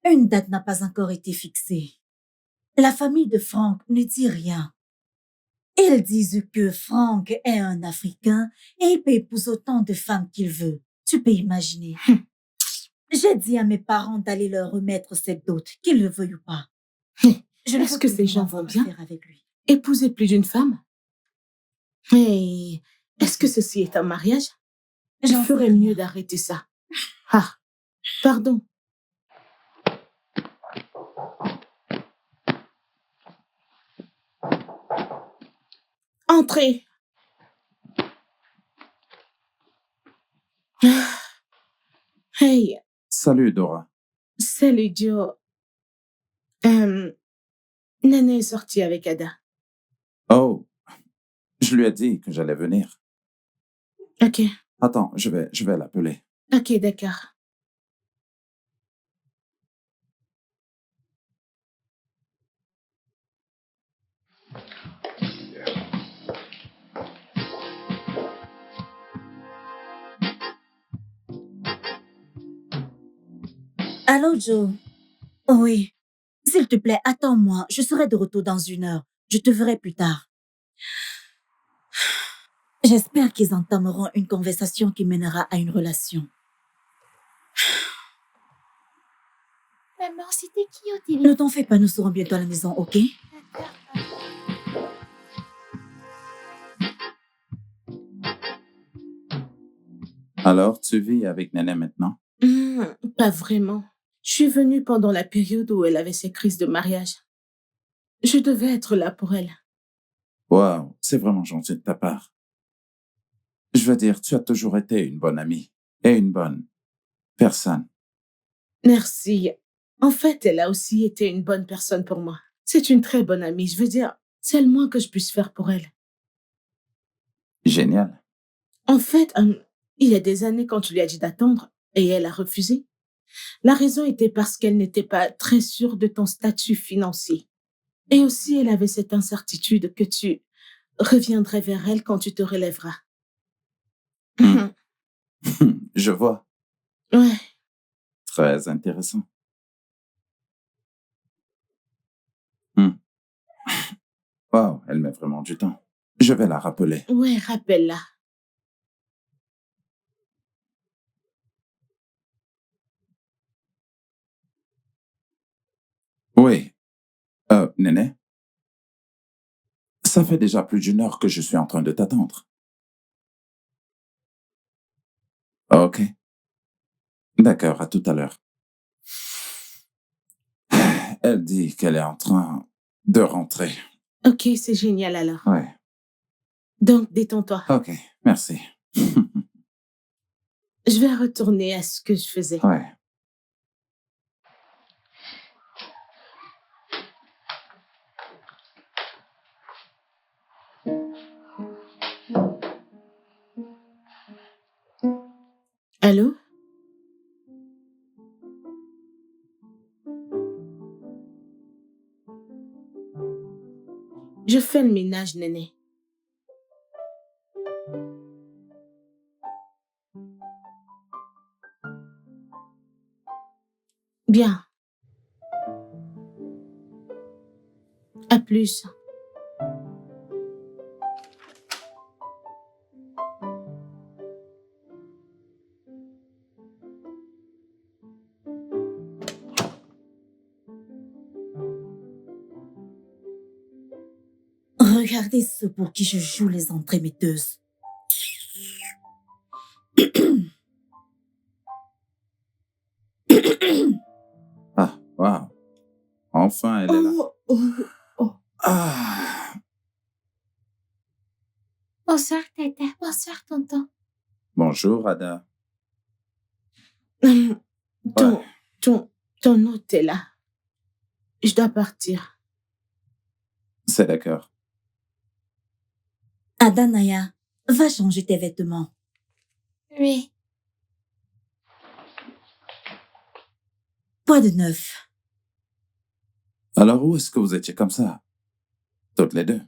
Une date n'a pas encore été fixée. La famille de Frank ne dit rien. Ils disent que Frank est un Africain et il peut épouser autant de femmes qu'il veut. Tu peux imaginer. J'ai dit à mes parents d'aller leur remettre cette dot, qu'ils le veuillent ou pas. Je ne Est-ce veux que plus ces gens avoir vont bien? affaire avec lui. Épouser plus d'une femme? Mais est-ce que ceci est un mariage? Je J'en sais ferais rien. mieux d'arrêter ça. Ah, pardon. Entrez. Hey, Salut, Dora. salut Joe. Nana est sortie avec Ada. Oh, je lui ai dit que j'allais venir. Ok, Attends, je vais l'appeler. ok, d'accord. Allô, Joe? Oui. S'il te plaît, attends-moi. Je serai de retour dans 1 heure. Je te verrai plus tard. J'espère qu'ils entameront une conversation qui mènera à une relation. Maman, c'était qui au Ne téléphone? t'en fais pas, nous serons bientôt à la maison, ok? D'accord. Alors, tu vis avec Néné maintenant? Pas vraiment. Je suis venue pendant la période où elle avait ses crises de mariage. Je devais être là pour elle. Wow, c'est vraiment gentil de ta part. Je veux dire, tu as toujours été une bonne amie et une bonne personne. Merci. En fait, elle a aussi été une bonne personne pour moi. C'est une très bonne amie. Je veux dire, c'est le moins que je puisse faire pour elle. Génial. En fait, il y a des années, quand tu lui as dit d'attendre, et elle a refusé, la raison était parce qu'elle n'était pas très sûre de ton statut financier. Et aussi, elle avait cette incertitude que tu reviendrai vers elle quand tu te relèveras. Hmm. Je vois. Ouais, Très intéressant. Hmm. Wow, elle met vraiment du temps. Je vais la rappeler. ouais, rappelle-la. Oui. Néné, ça fait déjà plus d'une heure que je suis en train de t'attendre. Ok. D'accord, à tout à l'heure. Elle dit qu'elle est en train de rentrer. Ok, c'est génial alors. Ouais. Donc, détends-toi. Ok, merci. Je vais retourner à ce que je faisais. Ouais. Allô? Je fais le ménage, Néné. Bien. À plus. Regardez ceux pour qui je joue les entremetteuses. Ah, wow. Enfin, elle est là. Oh. Ah. Bonsoir, Tata. Bonsoir, tonton. Bonjour, Ada. Ton, Ouais. ton hôte est là. Je dois partir. C'est d'accord. Adanaya, va changer tes vêtements. Oui. Quoi de neuf? Alors, où est-ce que vous étiez comme ça? Toutes les deux.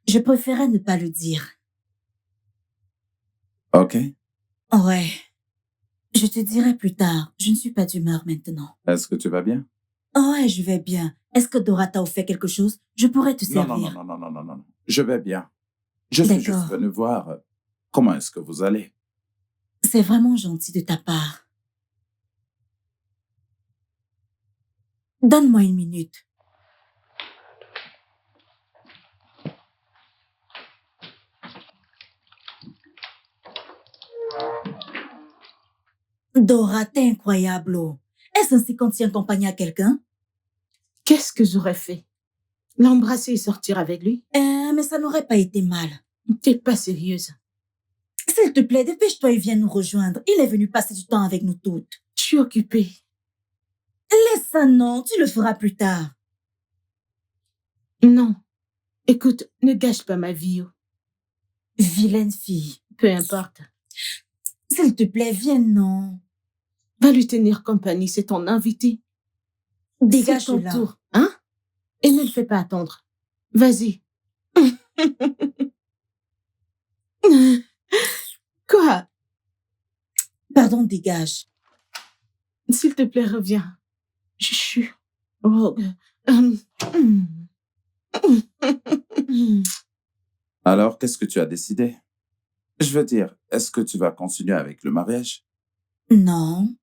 Je préférais ne pas le dire. Ok. Ouais. Je te dirai plus tard. Je ne suis pas d'humeur maintenant. Est-ce que tu vas bien? Ouais, je vais bien. Est-ce que Dora t'a offert quelque chose? Je pourrais te Non, non, non, servir. non, non, non, non, non. Je vais bien. Je suis juste D'accord. venu voir comment est-ce que vous allez. C'est vraiment gentil de ta part. Donne-moi une minute. Dora, t'es incroyable. Oh. Est-ce ainsi qu'on tient compagnie à quelqu'un? Qu'est-ce que j'aurais fait? L'embrasser et sortir avec lui? Mais ça n'aurait pas été mal. T'es pas sérieuse. S'il te plaît, dépêche-toi et viens nous rejoindre. Il est venu passer du temps avec nous toutes. Je suis occupée. Laisse ça, non, tu le feras plus tard. Non. Écoute, ne gâche pas ma vie. Oh. Vilaine fille. Peu importe. S'il te plaît, viens, non. Va lui tenir compagnie, c'est ton invité. C'est Dégage ton là. tour, hein? Et ne le fais pas attendre. Vas-y. Quoi? Pardon, dégage. S'il te plaît, reviens. Chut. Oh. hum. Alors, qu'est-ce que tu as décidé? Je veux dire, est-ce que tu vas continuer avec le mariage? Non.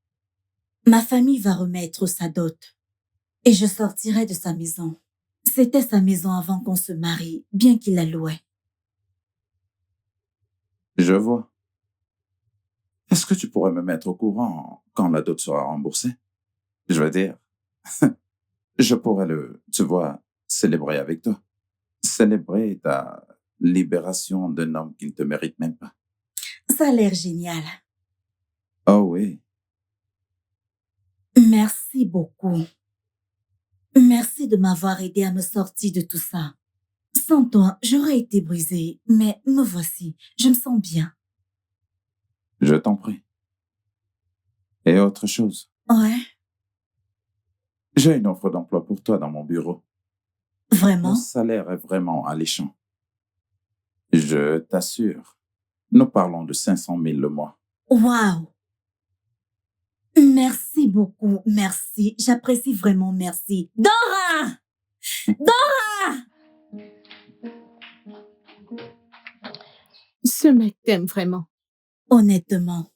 Ma famille va remettre sa dot. Et je sortirai de sa maison. C'était sa maison avant qu'on se marie, bien qu'il la louait. Je vois. Est-ce que tu pourrais me mettre au courant quand la dot sera remboursée? Je veux dire, je pourrais tu vois, célébrer avec toi. Célébrer ta libération d'un homme qui ne te mérite même pas. Ça a l'air génial. Oh oui, Merci beaucoup. Merci de m'avoir aidé à me sortir de tout ça. Sans toi, j'aurais été brisée, mais me voici. Je me sens bien. je t'en prie. Et autre chose, Ouais. j'ai une offre d'emploi pour toi dans mon bureau. Mon Vraiment? salaire est vraiment alléchant. Je t'assure, nous parlons de 500 000 le mois. Waouh! Merci beaucoup, merci. J'apprécie vraiment, merci. Dora! Dora! Ce mec t'aime vraiment. Honnêtement,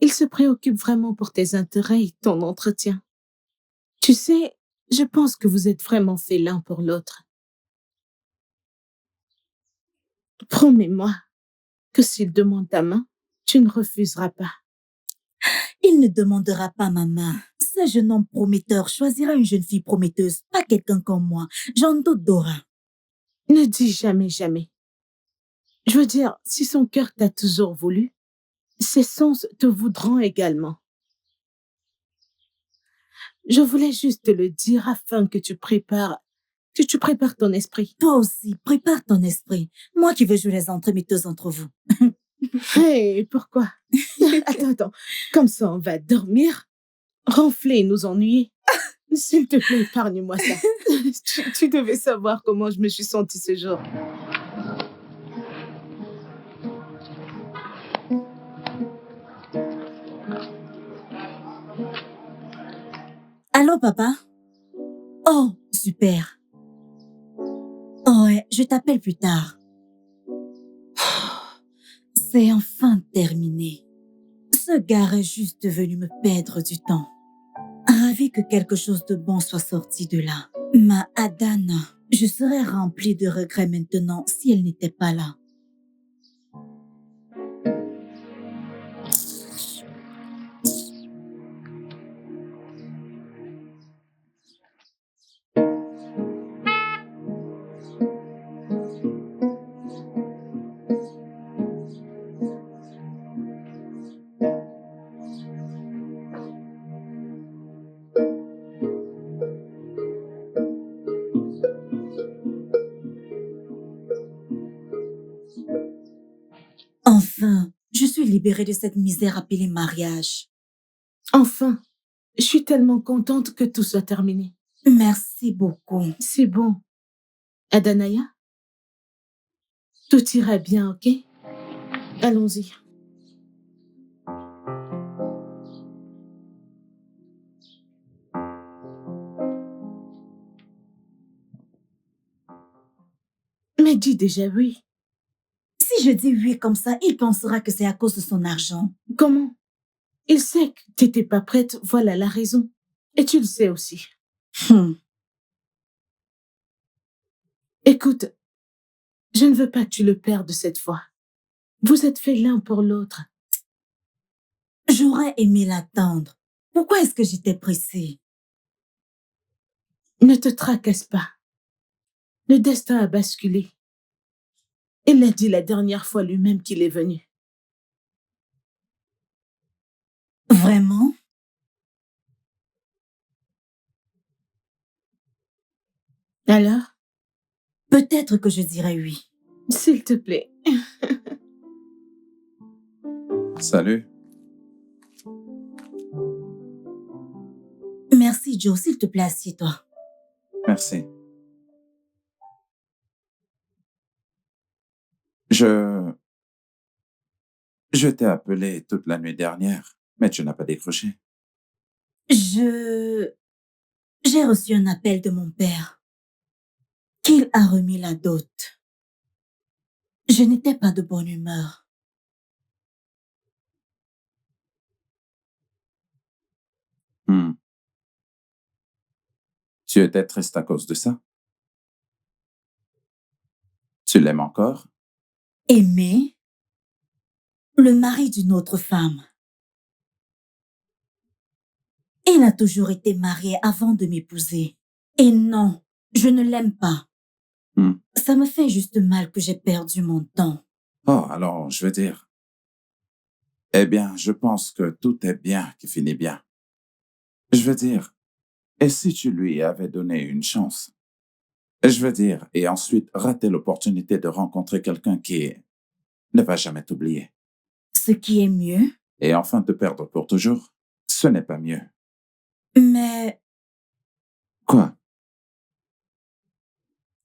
Il se préoccupe vraiment pour tes intérêts et ton entretien. Tu sais, je pense que vous êtes vraiment faits l'un pour l'autre. Promets-moi que s'il demande ta main, tu ne refuseras pas. il ne demandera pas ma main. Ce jeune homme prometteur choisira une jeune fille prometteuse, pas quelqu'un comme moi. J'en doute, Dora. Ne dis jamais jamais. Je veux dire, si son cœur t'a toujours voulu, ses sens te voudront également. Je voulais juste te le dire afin que tu prépares ton esprit. Toi aussi, prépare ton esprit. Moi qui veux jouer les entremetteuses entre vous. Hé, pourquoi? Attends. Comme ça, on va dormir, ronfler et nous ennuyer. S'il te plaît, épargne-moi ça. Tu devais savoir comment je me suis sentie ce jour. Allô, papa? Oh, super. Oh, ouais, je t'appelle plus tard. C'est enfin terminé. Ce gars est juste venu me perdre du temps. Ravi que quelque chose de bon soit sorti de là. Ma Adana, je serais remplie de regrets maintenant si elle n'était pas là. Enfin, je suis libérée de cette misère appelée mariage. Enfin, je suis tellement contente que tout soit terminé. Merci beaucoup. C'est bon. Adanaya, tout ira bien, ok? Allons-y. Mais dis déjà oui. Si je dis oui comme ça, il pensera que c'est à cause de son argent. Comment? Il sait que t'étais pas prête, voilà la raison. Et tu le sais aussi. Hmm. Écoute, je ne veux pas que tu le perdes cette fois. Vous êtes faits l'un pour l'autre. J'aurais aimé l'attendre. Pourquoi est-ce que j'étais pressée? Ne te tracasse pas. Le destin a basculé. Il l'a dit la dernière fois lui-même qu'il est venu. Vraiment? Alors, Peut-être que je dirais oui. s'il te plaît. Salut. Merci, Joe. S'il te plaît, assieds-toi. Merci. Je t'ai appelé toute la nuit dernière, mais tu n'as pas décroché. J'ai reçu un appel de mon père qu'il a remis la dot. Je n'étais pas de bonne humeur. Hmm. Tu étais triste à cause de ça? Tu l'aimes encore? Aimer le mari d'une autre femme. Il a toujours été marié avant de m'épouser. Et non, je ne l'aime pas. Hmm. Ça me fait juste mal que j'ai perdu mon temps. Oh, alors, je veux dire... Eh bien, je pense que tout est bien qui finit bien. Je veux dire, et si tu lui avais donné une chance? Je veux dire, et ensuite raté l'opportunité de rencontrer quelqu'un qui ne va jamais t'oublier. Ce qui est mieux. Et enfin te perdre pour toujours, ce n'est pas mieux. Mais Quoi?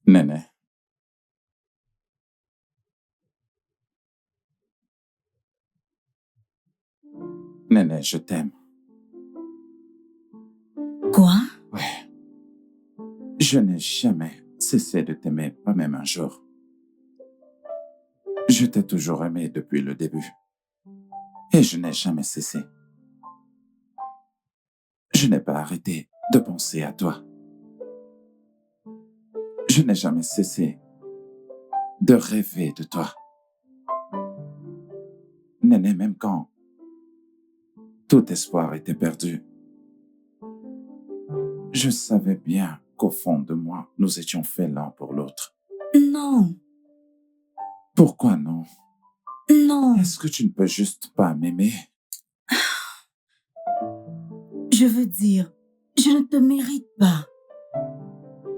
Néné. Néné, je t'aime. Quoi? Ouais. Je n'ai jamais cessé de t'aimer, pas même un jour. Je t'ai toujours aimé depuis le début. Et je n'ai jamais cessé. Je n'ai pas arrêté de penser à toi. Je n'ai jamais cessé de rêver de toi. Néné, même quand tout espoir était perdu, je savais bien qu'au fond de moi, nous étions faits l'un pour l'autre. Non, Pourquoi non? non. Est-ce que tu ne peux juste pas m'aimer? Je veux dire, je ne te mérite pas.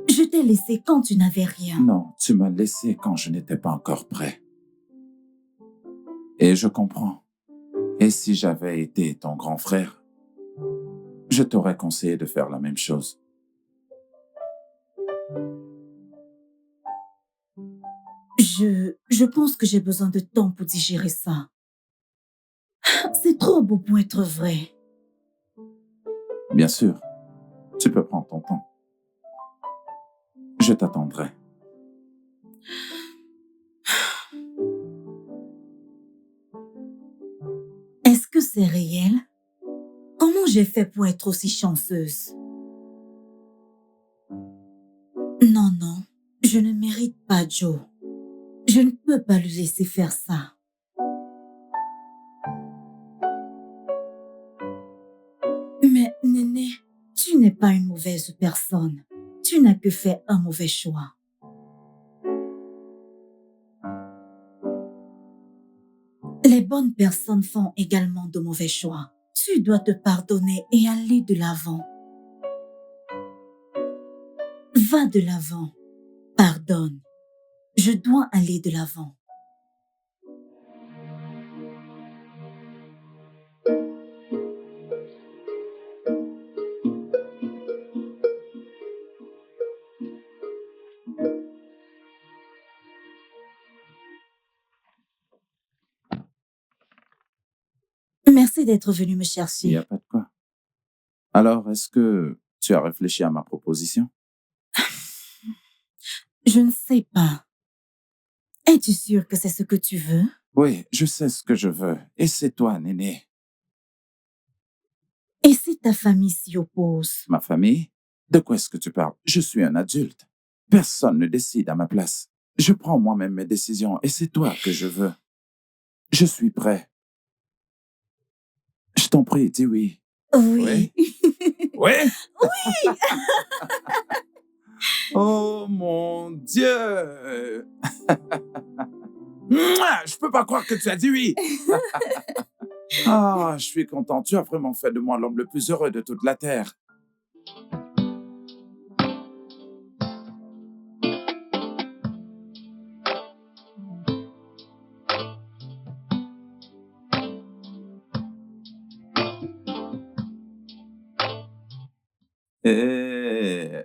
Je t'ai laissé quand tu n'avais rien. Non, tu m'as laissé quand je n'étais pas encore prêt. Et je comprends. Et si j'avais été ton grand frère, je t'aurais conseillé de faire la même chose. Je pense que j'ai besoin de temps pour digérer ça. C'est trop beau pour être vrai. Bien sûr, tu peux prendre ton temps. Je t'attendrai. Est-ce que c'est réel? Comment j'ai fait pour être aussi chanceuse? Non, non, je ne mérite pas Joe. Je ne peux pas lui laisser faire ça. Mais Néné, tu n'es pas une mauvaise personne. Tu n'as que fait un mauvais choix. Les bonnes personnes font également de mauvais choix. Tu dois te pardonner et aller de l'avant. Va de l'avant. Pardonne. Je dois aller de l'avant. Merci d'être venu me Il n'y chercher. a pas de quoi. Alors, est-ce que tu as réfléchi à ma proposition? Je ne sais pas. Es-tu sûr que c'est ce que tu veux? Oui, je sais ce que je veux. Et c'est toi, Néné. Et si ta famille s'y oppose? Ma famille? De quoi est-ce que tu parles? Je suis un adulte. Personne ne décide à ma place. Je prends moi-même mes décisions et c'est toi que je veux. Je suis prêt. Je t'en prie, dis oui. Oui. Oui? Oh mon Dieu! Mouah! Je peux pas croire que tu as dit oui! Ah, je suis content. Tu as vraiment fait de moi l'homme le plus heureux de toute la terre. Eh.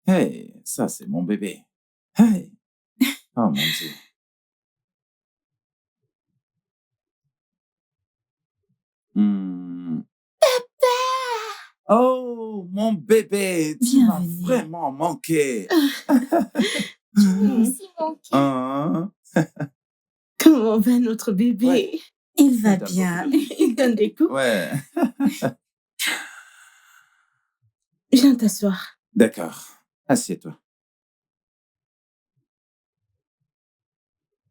Hey, ça c'est mon bébé. Hey! Oh mon Dieu. Hmm. Oh, mon bébé, tu m'as Bienvenue. vraiment manqué. Tu m'as aussi manqué. Hein? Comment va notre bébé? Ouais. Il va Il donne bien. Il donne des coups. Ouais. Viens t'asseoir. D'accord. Assieds-toi.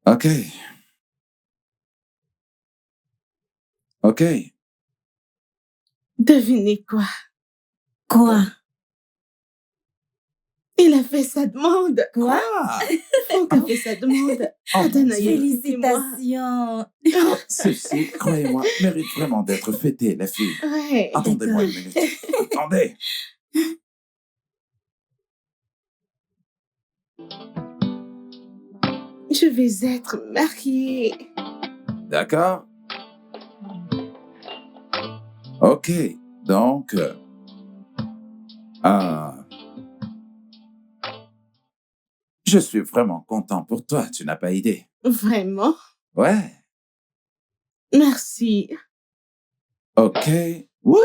OK. OK. Devinez quoi? Quoi? Il a fait sa demande. Quoi? Ah! Franck a fait sa demande. Oh, Adana, Félicitations. ceci, croyez-moi, mérite vraiment d'être fêté, les filles. Ouais. Attendez-moi une D'accord. minute. Attendez. Je vais être mariée. D'accord? OK. Donc, ah, Je suis vraiment content pour toi, tu n'as pas idée. Vraiment? Ouais, Merci. ok. Wouh!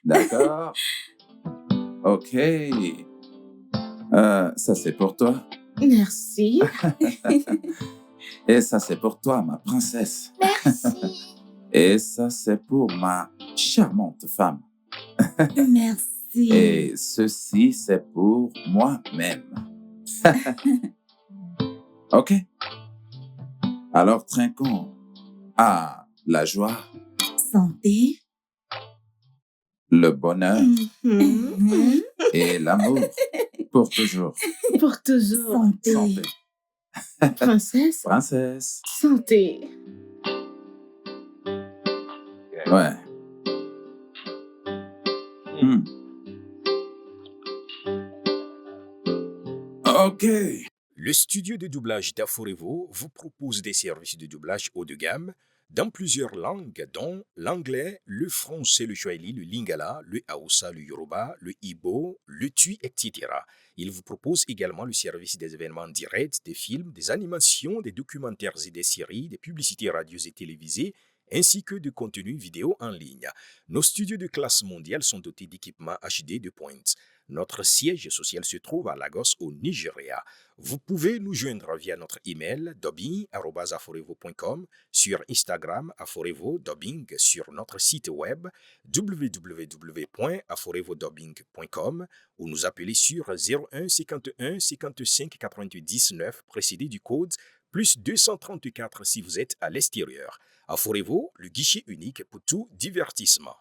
D'accord. Ok. Ça c'est pour toi. Merci. Et ça c'est pour toi, ma princesse. Merci. Et ça c'est pour ma charmante femme. Merci. Et ceci c'est pour moi-même. Ok. Alors trinquons à la joie, Santé. le bonheur Mhm. Mhm. et l'amour pour toujours. Pour toujours. Santé. Santé. Princesse, Princesse. santé. Ouais. Hmm. Ok. Le studio de doublage d'Aforevo vous propose des services de doublage haut de gamme dans plusieurs langues, dont l'anglais, le français, le swahili, le lingala, le hausa, le yoruba, le ibo, le tui, etc. Il vous propose également le service des événements directs, des films, des animations, des documentaires et des séries, des publicités radios et télévisées, ainsi que de contenus vidéo en ligne. Nos studios de classe mondiale sont dotés d'équipements HD de pointe. Notre siège social se trouve à Lagos, au Nigeria. Vous pouvez nous joindre via notre email dubbing@aforevo.com, sur Instagram Aforevo Dubbing, sur notre site web www.aforevodubbing.com ou nous appeler sur 01 51 55 88 19 précédé du code plus 234 si vous êtes à l'extérieur. Aforevo, le guichet unique pour tout divertissement.